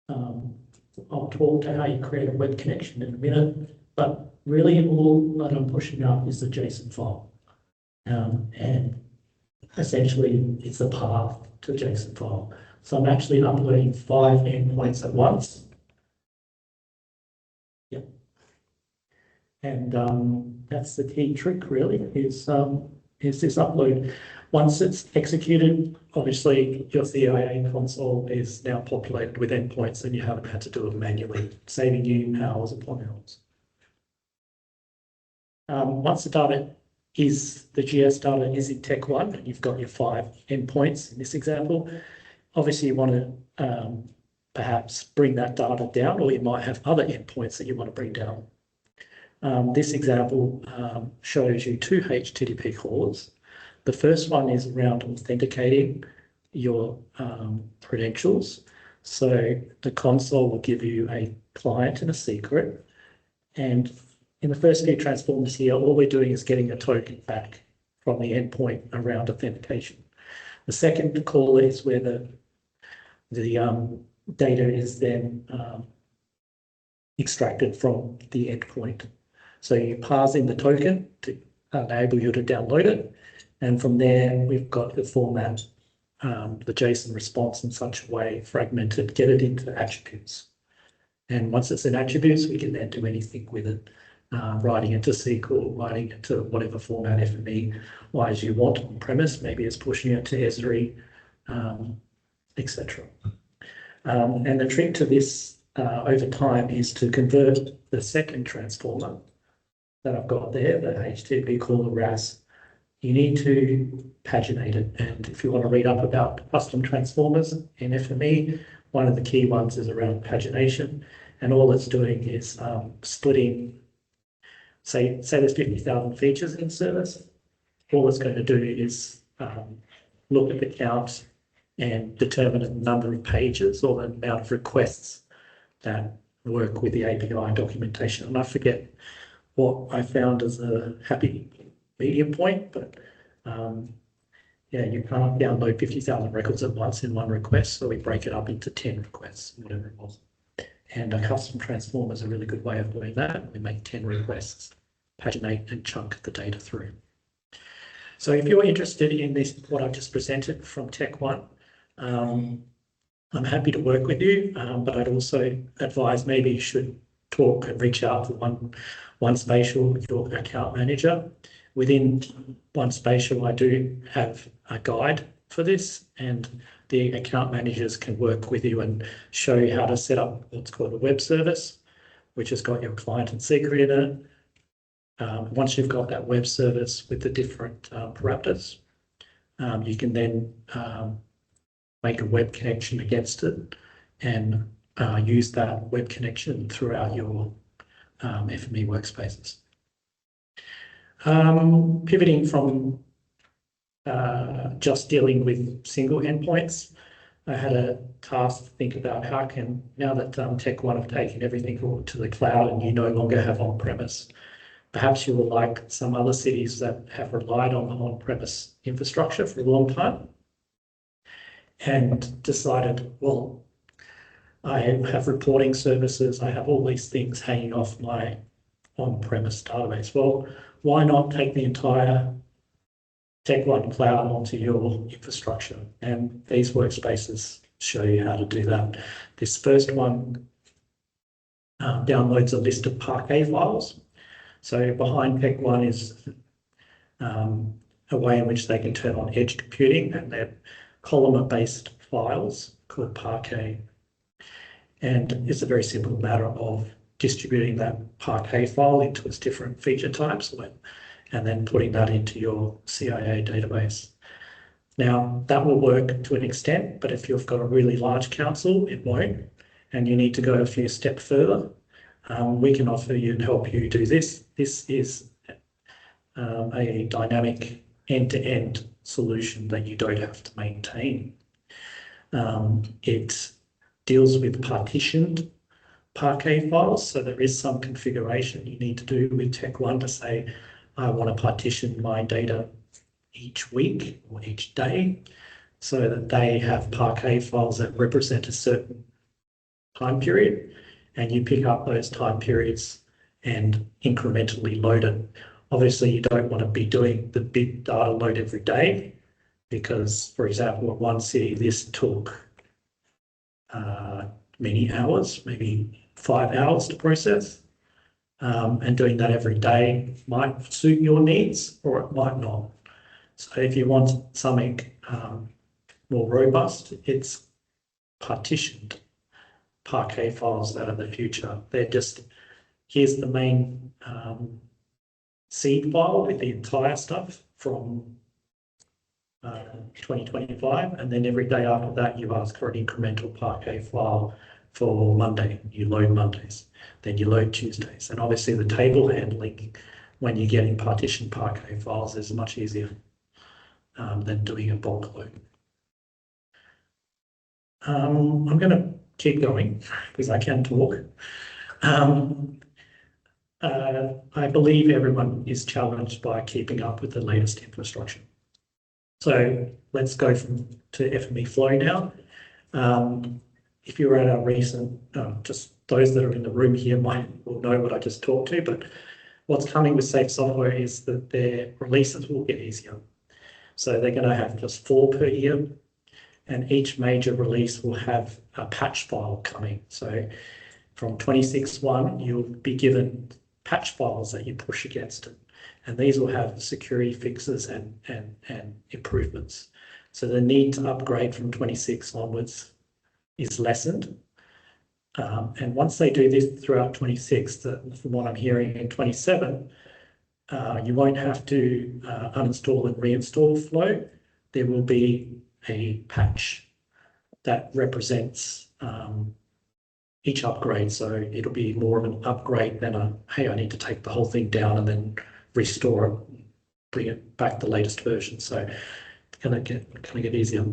I'll talk to how you create a web connection in a minute, but really all that I'm pushing up is the JSON file. And essentially it's the path to the JSON file. So I'm actually uploading 5 endpoints at once. Yep. And that's the key trick really, is this upload. Once it's executed, obviously your CIA console is now populated with endpoints and you haven't had to do it manually, saving you hours upon hours. Once the data is, the GS data is in Tech1 and you've got your 5 endpoints in this example, obviously you want to perhaps bring that data down, or you might have other endpoints that you want to bring down. This example shows you 2 HTTP calls. The first one is around authenticating your credentials. So the console will give you a client and a secret. And in the first few transformers here, all we're doing is getting a token back from the endpoint around authentication. The second call is where the data is then extracted from the endpoint. So you pass in the token to enable you to download it. And from there, we've got the format, the JSON response in such a way, fragmented, get it into attributes. And once it's in attributes, we can then do anything with it, writing it to SQL, writing it to whatever format FME-wise you want on premise, maybe it's pushing it to Esri, etc. And the trick to this over time is to convert the second transformer that I've got there, the HTTP caller RAS. You need to paginate it. And if you want to read up about custom transformers in FME, one of the key ones is around pagination. And all it's doing is splitting, say there's 50,000 features in service. All it's going to do is look at the count and determine the number of pages or the amount of requests that work with the API documentation. And I forget what I found as a happy medium point, but yeah, you can't download 50,000 records at once in one request, so we break it up into 10 requests, whatever it was. And a custom transformer is a really good way of doing that. We make 10 requests, paginate and chunk the data through. So if you're interested in this, what I've just presented from Tech1, I'm happy to work with you, but I'd also advise maybe you should talk and reach out to one spatial, your account manager. Within one spatial, I do have a guide for this, and the account managers can work with you and show you how to set up what's called a web service, which has got your client and secret in it. Once you've got that web service with the different parameters, you can then make a web connection against it and use that web connection throughout your FME workspaces. Pivoting from just dealing with single endpoints, I had a task to think about how can, now that Tech1 have taken everything to the cloud and you no longer have on-premise, perhaps you will like some other cities that have relied on on-premise infrastructure for a long time and decided, well, I have reporting services. I have all these things hanging off my on-premise database. Well, why not take the entire TechOne cloud onto your infrastructure? And these workspaces show you how to do that. This first one downloads a list of Parquet files. So behind TechOne is a way in which they can turn on edge computing, and they're columnar-based files called Parquet. And it's a very simple matter of distributing that Parquet file into its different feature types and then putting that into your CIA database. Now, that will work to an extent, but if you've got a really large council, it won't, and you need to go a few steps further. We can offer you and help you do this. This is a dynamic end-to-end solution that you don't have to maintain. It deals with partitioned Parquet files, so there is some configuration you need to do with TechOne to say, I want to partition my data each week or each day so that they have Parquet files that represent a certain time period, and you pick up those time periods and incrementally load it. Obviously, you don't want to be doing the big data load every day because, for example, in one city, this took many hours, maybe 5 hours to process. And doing that every day might suit your needs or it might not. So if you want something more robust, it's partitioned Parquet files that are the future. They're just, here's the main seed file with the entire stuff from 2025, and then every day after that you ask for an incremental Parquet file for Monday. You load Mondays, then you load Tuesdays, and obviously the table handling when you're getting partitioned Parquet files is much easier than doing a bulk load. I'm going to keep going because I can talk. I believe everyone is challenged by keeping up with the latest infrastructure. So let's go to FME Flow now. If you were at our recent, just those that are in the room here will know what I just talked to, but what's coming with Safe Software is that their releases will get easier. So they're going to have just 4 per year, and each major release will have a patch file coming. So from 26.1, you'll be given patch files that you push against it. And these will have security fixes and improvements. So the need to upgrade from 26 onwards is lessened. And once they do this throughout 26, from what I'm hearing in 27, you won't have to uninstall and reinstall Flow. There will be a patch that represents each upgrade. So it'll be more of an upgrade than a, hey, I need to take the whole thing down and then restore it, bring it back the latest version. So it's going to get easier.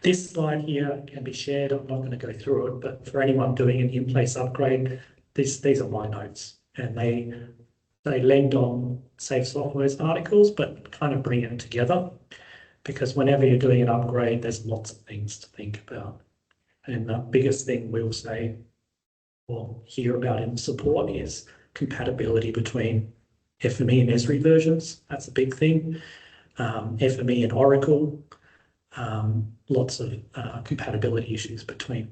This slide here can be shared. I'm not going to go through it, but for anyone doing an in-place upgrade, these are my notes, and they lend on Safe Software's articles, but kind of bring it together, because whenever you're doing an upgrade, there's lots of things to think about. And the biggest thing we'll say or hear about in support is compatibility between FME and Esri versions. That's a big thing. FME and Oracle, lots of compatibility issues between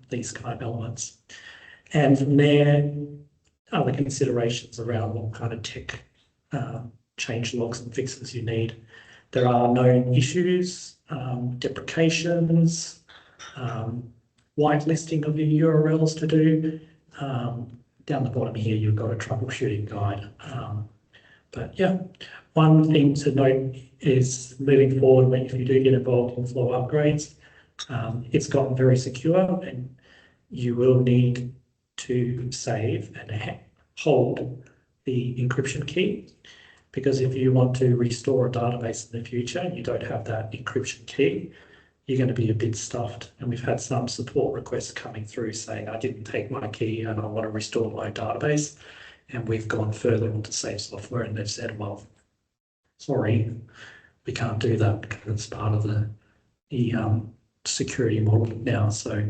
these kind of elements. And from there, other considerations around what kind of tech change logs and fixes you need. There are known issues, deprecations, whitelisting of your URLs to do. Down the bottom here, you've got a troubleshooting guide. But yeah, one thing to note is moving forward, if you do get involved in Flow upgrades, it's gotten very secure, and you will need to save and hold the encryption key, because if you want to restore a database in the future and you don't have that encryption key, you're going to be a bit stuffed. And we've had some support requests coming through saying, I didn't take my key and I want to restore my database. And we've gone further onto Safe Software and they've said, well, sorry, we can't do that because it's part of the security model now. So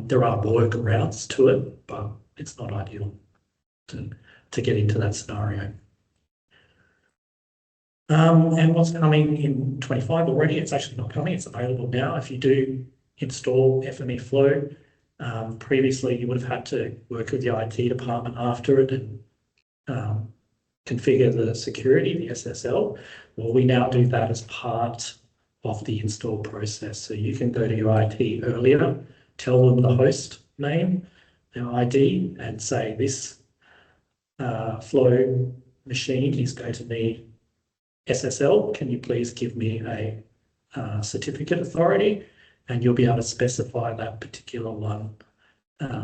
There are workarounds to it, but it's not ideal to get into that scenario. And what's coming in 25 already, it's actually not coming, it's available now. If you do install FME Flow, previously you would have had to work with the IT department after it and configure the security, the SSL. Well, we now do that as part of the install process. So you can go to your IT earlier, tell them the host name, their ID, and say this Flow machine is going to need SSL. Can you please give me a certificate authority? And you'll be able to specify that particular one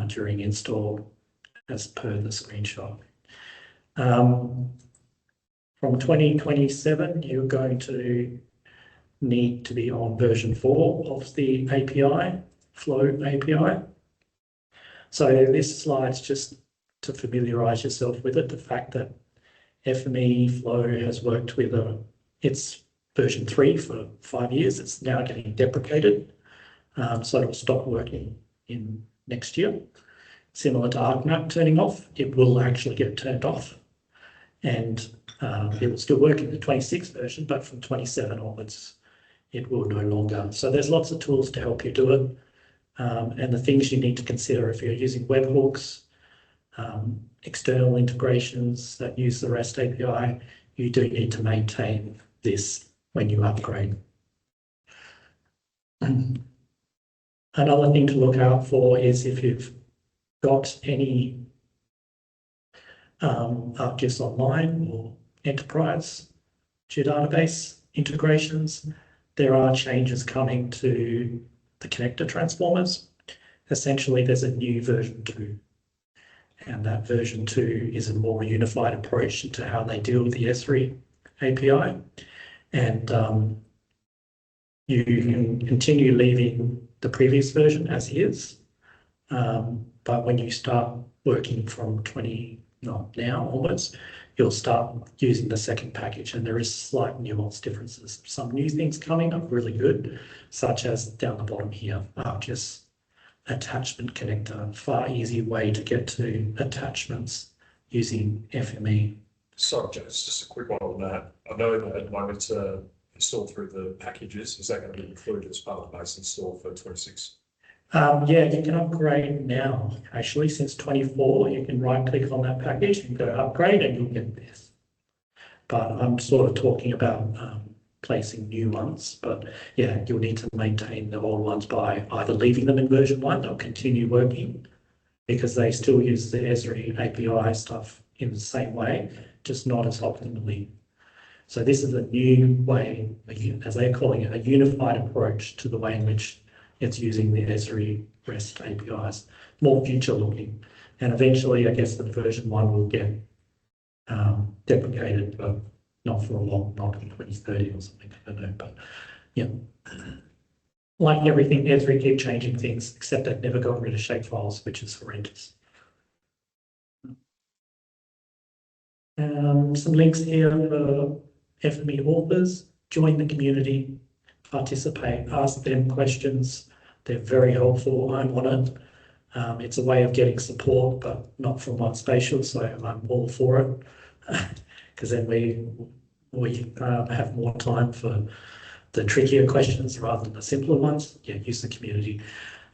during install as per the screenshot. From 2027, you're going to need to be on version 4 of the API, Flow API. So this slide's just to familiarise yourself with it, the fact that FME Flow has worked with its version 3 for 5 years. It's now getting deprecated, so it'll stop working in next year. Similar to ArcMap turning off, it will actually get turned off, and it will still work in the 26 version, but from 27 onwards, it will no longer. So there's lots of tools to help you do it, and the things you need to consider if you're using webhooks, external integrations that use the REST API, you do need to maintain this when you upgrade. Another thing to look out for is if you've got any ArcGIS Online or Enterprise geodatabase integrations, there are changes coming to the connector transformers. Essentially, there's a new version 2. And that version 2 is a more unified approach to how they deal with the Esri API. And you can continue leaving the previous version as is, but when you start working from now onwards, you'll start using the second package, and there is slight nuance differences. Some new things coming up really good, such as down the bottom here, ArcGIS attachment connector, far easier way to get to attachments using FME. Sorry, just a quick one on that. I know that at the moment it's installed through the packages. Is that going to be included as part of the base install for 26? Yeah, you can upgrade now. Actually, since 24, you can right click on that package and go upgrade and you'll get this. But I'm sort of talking about placing new ones, but yeah, you'll need to maintain the old ones by either leaving them in version 1, they'll continue working because they still use the Esri API stuff in the same way, just not as optimally. So this is a new way, as they're calling it, a unified approach to the way in which it's using the Esri REST APIs, more future looking. And eventually, I guess the version 1 will get deprecated, but not for a long, not in 2030 or something, I don't know, but yeah. Like everything, Esri keep changing things, except they've never got rid of shapefiles, which is horrendous. Some links here for FME authors. Join the community, participate, ask them questions. They're very helpful. I'm on it. It's a way of getting support, but not from one spatial, so I'm all for it. Because then we have more time for the trickier questions rather than the simpler ones. Yeah, use the community.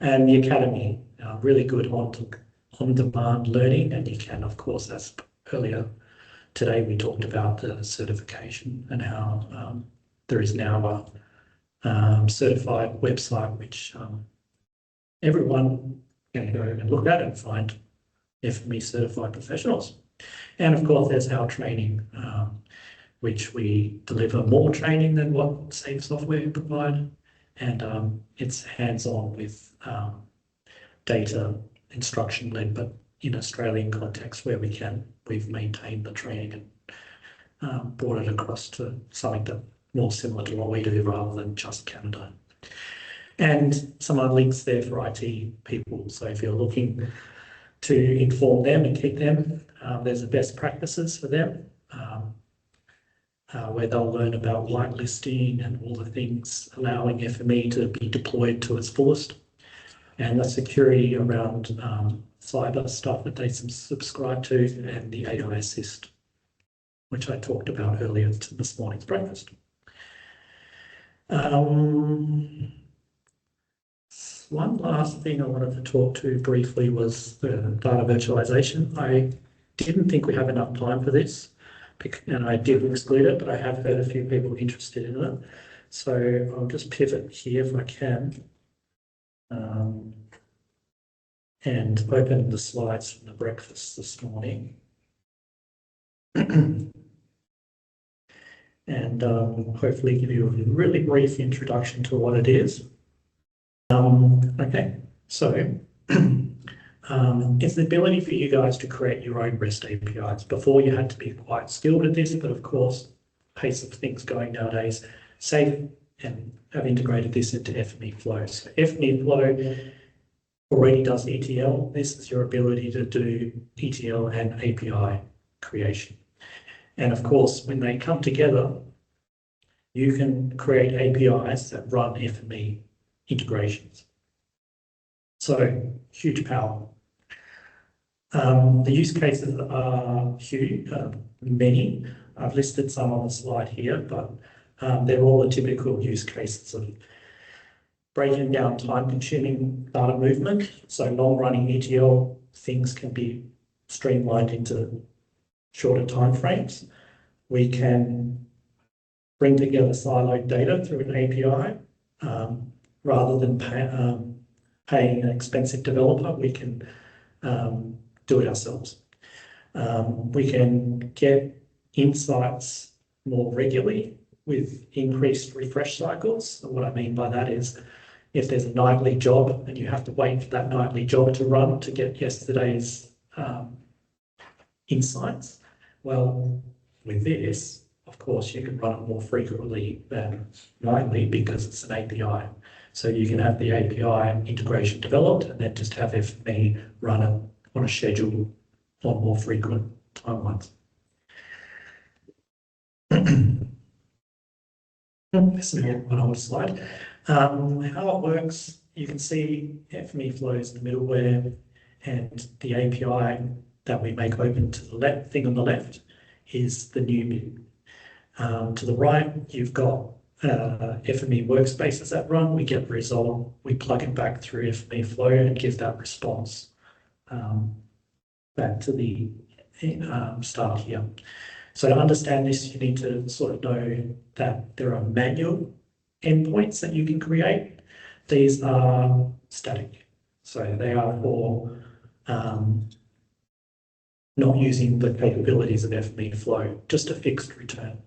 And the Academy, really good on-demand learning, and you can, of course, as earlier today we talked about the certification and how there is now a certified website which everyone can go and look at and find FME certified professionals. And of course, there's our training, which we deliver more training than what Save Software provide. And it's hands-on with data instruction-led, but in Australian context where we can, we've maintained the training and brought it across to something that more similar to what we do rather than just Canada. And some other links there for IT people. So if you're looking to inform them and keep them, there's the best practices for them, where they'll learn about whitelisting and all the things allowing FME to be deployed to its fullest. and the security around cyber stuff that they subscribe to, and the AI assist, which I talked about earlier to this morning's breakfast. One last thing I wanted to talk to briefly was the data virtualization. I didn't think we have enough time for this, and I did exclude it, but I have heard a few people interested in it. So I'll just pivot here if I can, and open the slides from the breakfast this morning. And hopefully give you a really brief introduction to what it is. Okay, so it's the ability for you guys to create your own REST APIs. Before you had to be quite skilled at this, but of course, pace of things going nowadays, Safe and have integrated this into FME Flow. So FME Flow already does ETL. This is your ability to do ETL and API creation. And of course, when they come together, you can create APIs that run FME integrations. So huge power. The use cases are huge, many. I've listed some on the slide here, but they're all the typical use cases of breaking down time-consuming data movement. So long-running ETL things can be streamlined into shorter timeframes. We can bring together siloed data through an API. Rather than paying an expensive developer, we can do it ourselves. We can get insights more regularly with increased refresh cycles. So what I mean by that is if there's a nightly job and you have to wait for that nightly job to run to get yesterday's insights, well, with this, of course, you can run it more frequently than nightly because it's an API. So you can have the API integration developed and then just have FME run it on a schedule on more frequent timelines. This is an old slide. How it works, you can see FME flows, the middleware, and the API that we make open to the left thing on the left is the new bit. To the right, you've got FME workspaces that run. We get the result, we plug it back through FME flow and give that response back to the start here. So to understand this, you need to sort of know that there are manual endpoints that you can create. These are static. So they are for not using the capabilities of FME flow, just a fixed return.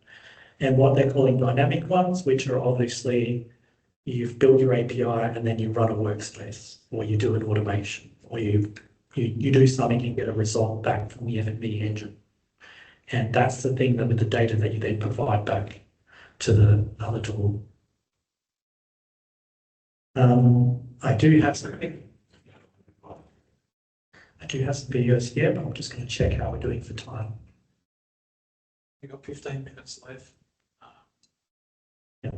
And what they're calling dynamic ones, which are obviously you've built your API and then you run a workspace, or you do an automation, or you do something and get a result back from the FME engine. And that's the thing that with the data that you then provide back to the other tool. I do have some videos here, but I'm just going to check how we're doing for time. We've got 15 minutes left. Yeah.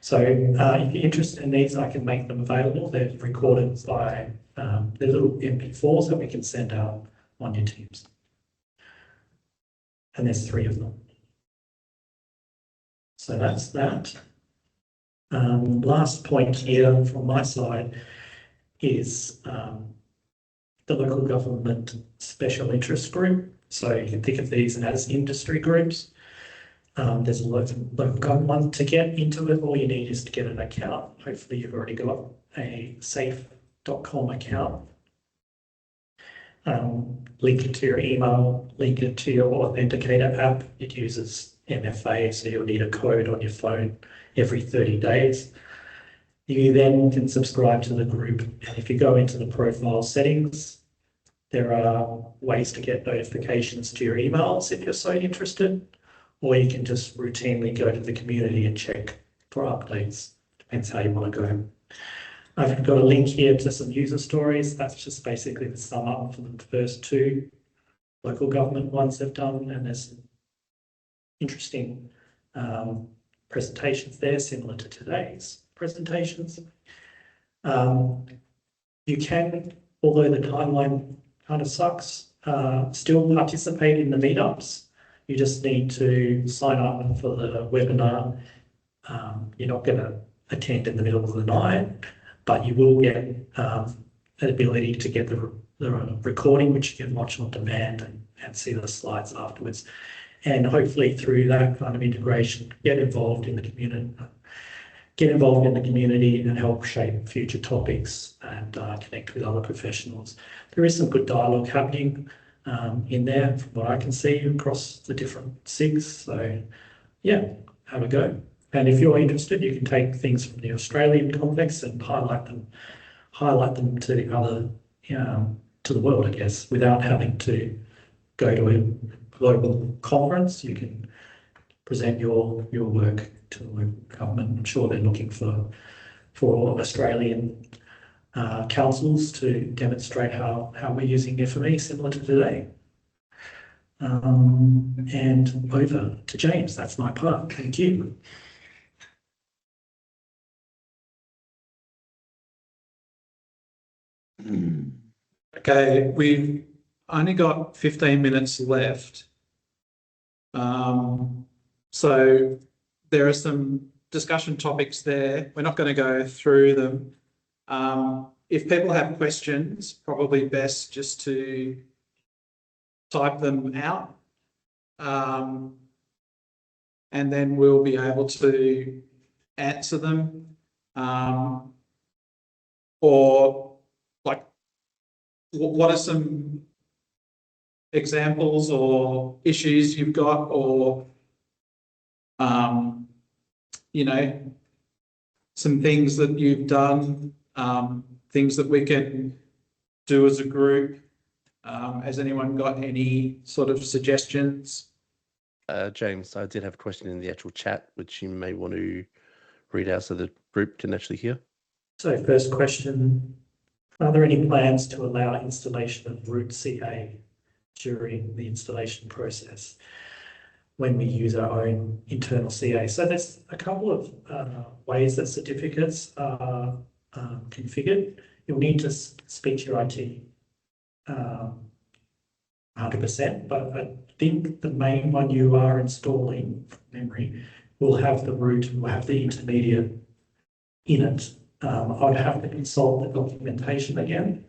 So if you're interested in these, I can make them available. They're recorded by they're little MP4s that we can send out on your Teams. And there's 3 of them. So that's that. Last point here from my side is the local government special interest group. So you can think of these as industry groups. There's a local government one. To get into it, all you need is to get an account. Hopefully you've already got a safe.com account. Link it to your email, link it to your authenticator app. It uses MFA, so you'll need a code on your phone every 30 days. You then can subscribe to the group. And if you go into the profile settings, there are ways to get notifications to your emails if you're so interested, or you can just routinely go to the community and check for updates. Depends how you want to go. I've got a link here to some user stories. That's just basically the sum up for the first 2 local government ones they've done, and there's some interesting presentations there, similar to today's presentations. You can, although the timeline kind of sucks, still participate in the meetups. You just need to sign up for the webinar. You're not going to attend in the middle of the night, but you will get an ability to get the recording, which you can watch on demand and see the slides afterwards. And hopefully through that kind of integration, get involved in the community and help shape future topics and connect with other professionals. There is some good dialogue happening in there from what I can see across the different SIGs. So yeah, have a go. And if you're interested, you can take things from the Australian context and highlight them to the other, to the world, I guess, without having to go to a global conference. You can present your work to the local government. I'm sure they're looking for Australian councils to demonstrate how we're using FME similar to today. And over to James. That's my part. Thank you. Okay, we've only got 15 minutes left. So there are some discussion topics there. We're not going to go through them. If people have questions, probably best just to type them out. And then we'll be able to answer them. Or like, what are some examples or issues you've got, or you know, some things that you've done, things that we can do as a group. Has anyone got any sort of suggestions? James, I did have a question in the actual chat, which you may want to read out so the group can actually hear. So first question, are there any plans to allow installation of root CA during the installation process when we use our own internal CA? So there's a couple of ways that certificates are configured. You'll need to speak to your IT 100%, but I think the main one you are installing from memory will have the root, will have the intermediate in it. I'd have to consult the documentation again.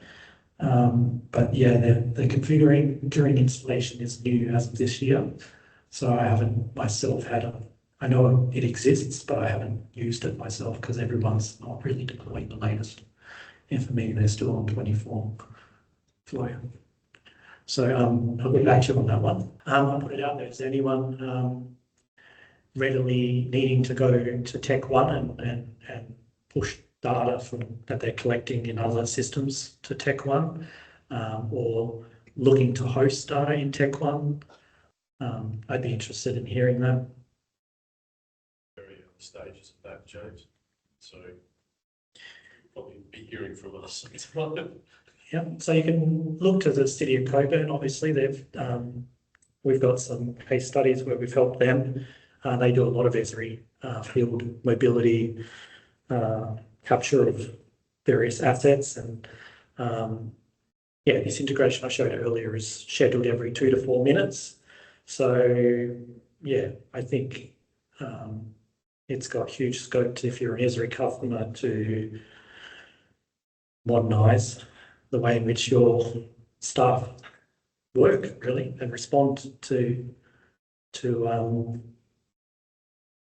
But yeah, the configuring during installation is new as of this year. So I haven't myself I know it exists, but I haven't used it myself because everyone's not really deploying the latest FME. They're still on 24 flow. So I'll get back to you on that one. I'll put it out there. Is there anyone readily needing to go to Tech One and push data that they're collecting in other systems to Tech One, or looking to host data in Tech One? I'd be interested in hearing that. Very early stages of that, James. So probably be hearing from us. Yeah, so you can look to the City of Coburn. Obviously, we've got some case studies where we've helped them. They do a lot of Esri field mobility, capture of various assets, and yeah, this integration I showed earlier is scheduled every 2 to 4 minutes. So yeah, I think it's got huge scope to, if you're an Esri customer, to modernise the way in which your staff work, really, and respond to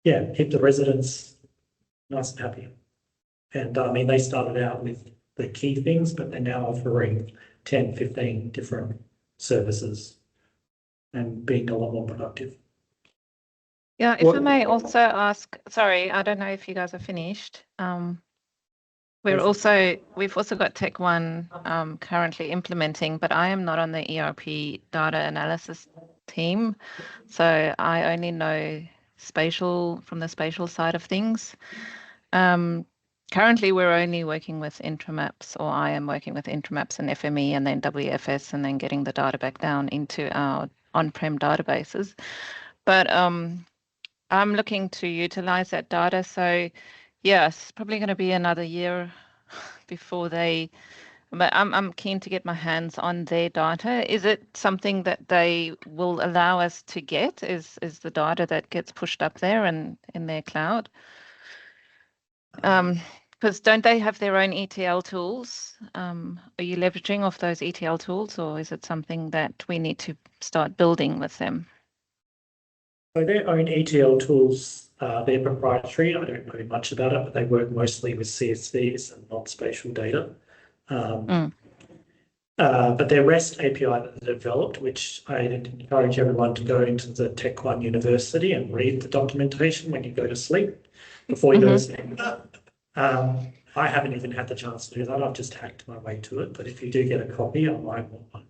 yeah, keep the residents nice and happy. And I mean, they started out with the key things, but they're now offering 10, 15 different services and being a lot more productive. Yeah, if I may also ask, sorry, I don't know if you guys are finished. We've also got Tech One currently implementing, but I am not on the ERP data analysis team, so I only know spatial from the spatial side of things. Currently, we're only working with Intramaps, or I am working with Intramaps and FME, and then WFS, and then getting the data back down into our on-prem databases. But I'm looking to utilize that data. So yes, probably going to be another year before they But I'm keen to get my hands on their data. Is it something that they will allow us to get? Is the data that gets pushed up there and in their cloud? Because don't they have their own ETL tools? Are you leveraging off those ETL tools, or is it something that we need to start building with them? So their own ETL tools, they're proprietary. I don't know much about it, but they work mostly with CSVs and non-spatial data. But their REST API that they developed, which I encourage everyone to go into the Tech One University and read the documentation when you go to sleep, before you go to sleep. I haven't even had the chance to do that. I've just hacked my way to it. But if you do get a copy, I might want one.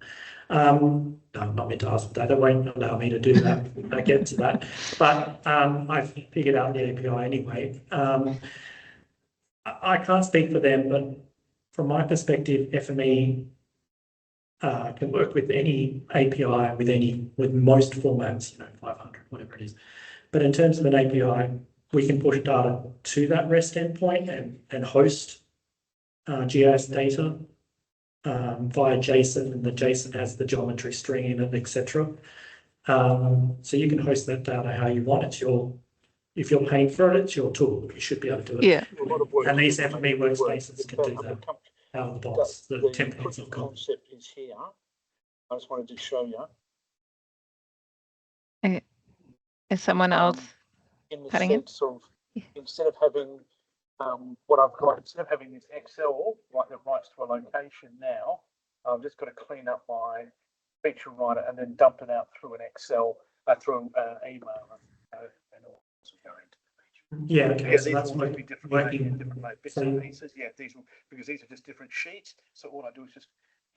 No, I'm not meant to ask for that. They won't allow me to do that when I get to that. But I've figured out the API anyway. I can't speak for them, but from my perspective, FME can work with any API, with most formats, 500, whatever it is. But in terms of an API, we can push data to that REST endpoint and host GIS data via JSON, and the JSON has the geometry string in it, etc. So you can host that data how you want. If you're paying for it, it's your tool. You should be able to do it. Yeah. And these FME workspaces can do that out of the box. The templates have got. Concept is here. I just wanted to show you. Okay. Is someone else In the cutting in? sense of instead of having what I've got, instead of having this Excel like that writes to a location now, I've just got to clean up my feature writer and then dump it out through an Excel, through email, and all going to the feature. Yeah, okay. Yeah, So these that's will be different, different bits and pieces. Yeah, because these are just different sheets. So all I do is just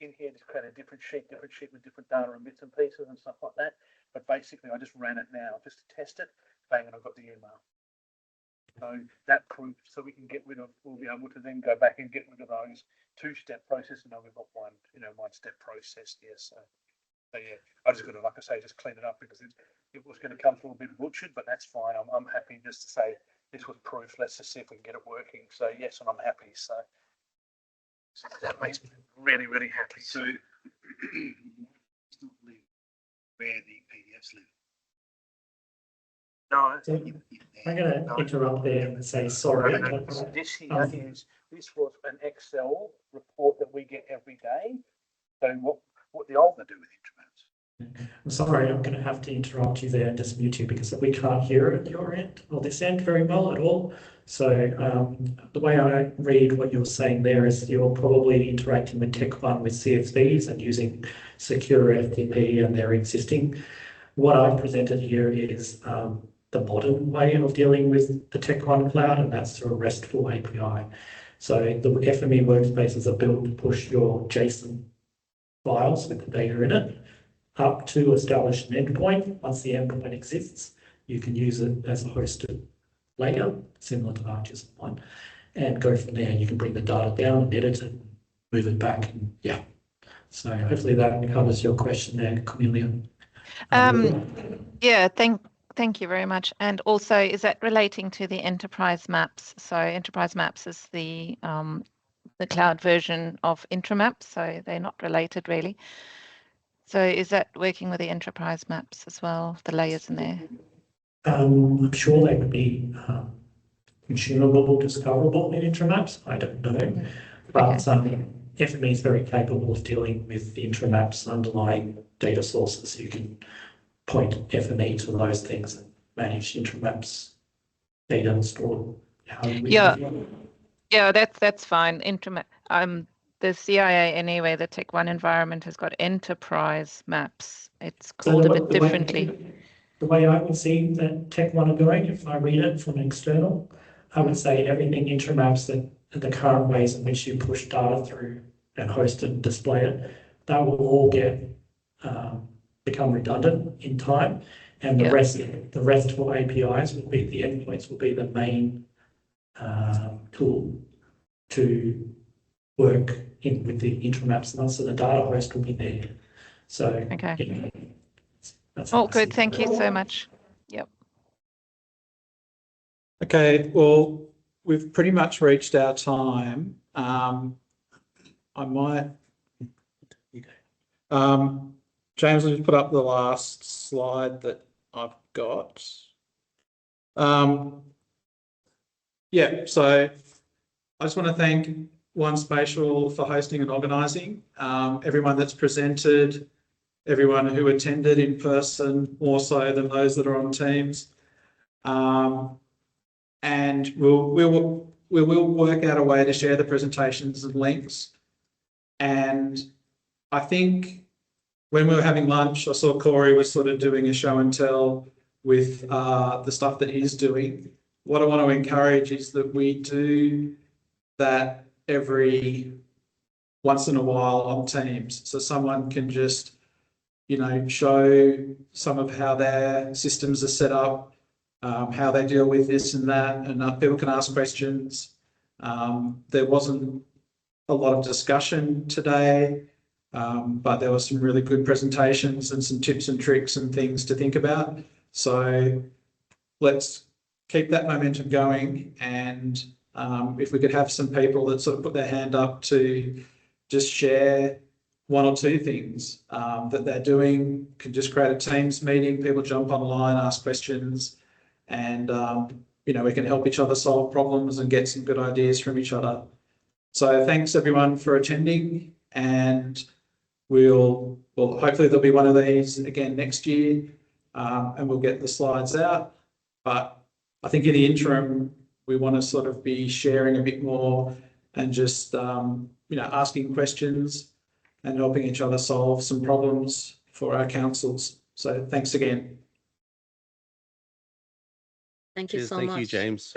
in here just create a different sheet with different data and bits and pieces and stuff like that. But basically, I just ran it now just to test it. Bang, and I've got the email. So that proves, so we can get rid of, we'll be able to then go back and get rid of those two-step process, and now we've got one step process here. So yeah, I just got to, like I say, just clean it up because it was going to come through a bit butchered, but that's fine. I'm happy just to say this was proof. Let's just see if we can get it working. So yes, and I'm happy. So that makes me really, really happy. So it's not live where the PDFs live. No, so I'm going to interrupt there and say sorry. This here this was an Excel report that we get every day. So what the old do with Intramaps? I'm sorry, I'm going to have to interrupt you there and just mute you because we can't hear it at your end or this end very well at all. So the way I read what you're saying there is you're probably interacting with Tech One with CSVs and using secure FTP and their existing. What I've presented here is the modern way of dealing with the Tech One cloud, and that's through a RESTful API. So the FME workspaces are built to push your JSON files with the data in it up to establish an endpoint. Once the endpoint exists, you can use it as a hosted layer, similar to Arch's one, and go from there. You can bring the data down and edit it, move it back, and yeah. So hopefully that covers your question there, Cornelia. Yeah, thank you very much. And also, is that relating to the enterprise maps? So enterprise maps is the cloud version of Intramaps, so they're not related really. So is that working with the enterprise maps as well, the layers in there? I'm sure they would be consumable, discoverable in Intramaps. I don't know, but FME is very capable of dealing with the Intramaps underlying data sources. You can point FME to those things and manage Intramaps data stored. Yeah, that's fine. The CIA anyway, the Tech One environment has got enterprise maps. It's called a bit differently. The way I would see that Tech One are going, if I read it from external, I would say everything Intramaps that the current ways in which you push data through and host it and display it, that will all become redundant in time, and the RESTful APIs will be the endpoints will be the main tool to work in with the Intramaps, and so the data host will be there. So okay, that's good. Thank you so much. Yep. Okay, well, we've pretty much reached our time. I might. James, will you put up the last slide that I've got? Yeah, so I just want to thank One Spatial for hosting and organising, everyone that's presented, everyone who attended in person, more so than those that are on Teams. And we will work out a way to share the presentations and links. And I think when we were having lunch, I saw Corey was sort of doing a show and tell with the stuff that he's doing. What I want to encourage is that we do that every once in a while on Teams. So someone can just, you know, show some of how their systems are set up, how they deal with this and that, and people can ask questions. There wasn't a lot of discussion today, but there were some really good presentations and some tips and tricks and things to think about. So let's keep that momentum going, and if we could have some people that sort of put their hand up to just share one or two things that they're doing, can just create a Teams meeting, people jump online, ask questions, and you know, we can help each other solve problems and get some good ideas from each other. So thanks everyone for attending, and well, hopefully there'll be one of these again next year, and we'll get the slides out. But I think in the interim, we want to sort of be sharing a bit more and just, you know, asking questions and helping each other solve some problems for our councils. So thanks again. Thank you so much. Thank you, James.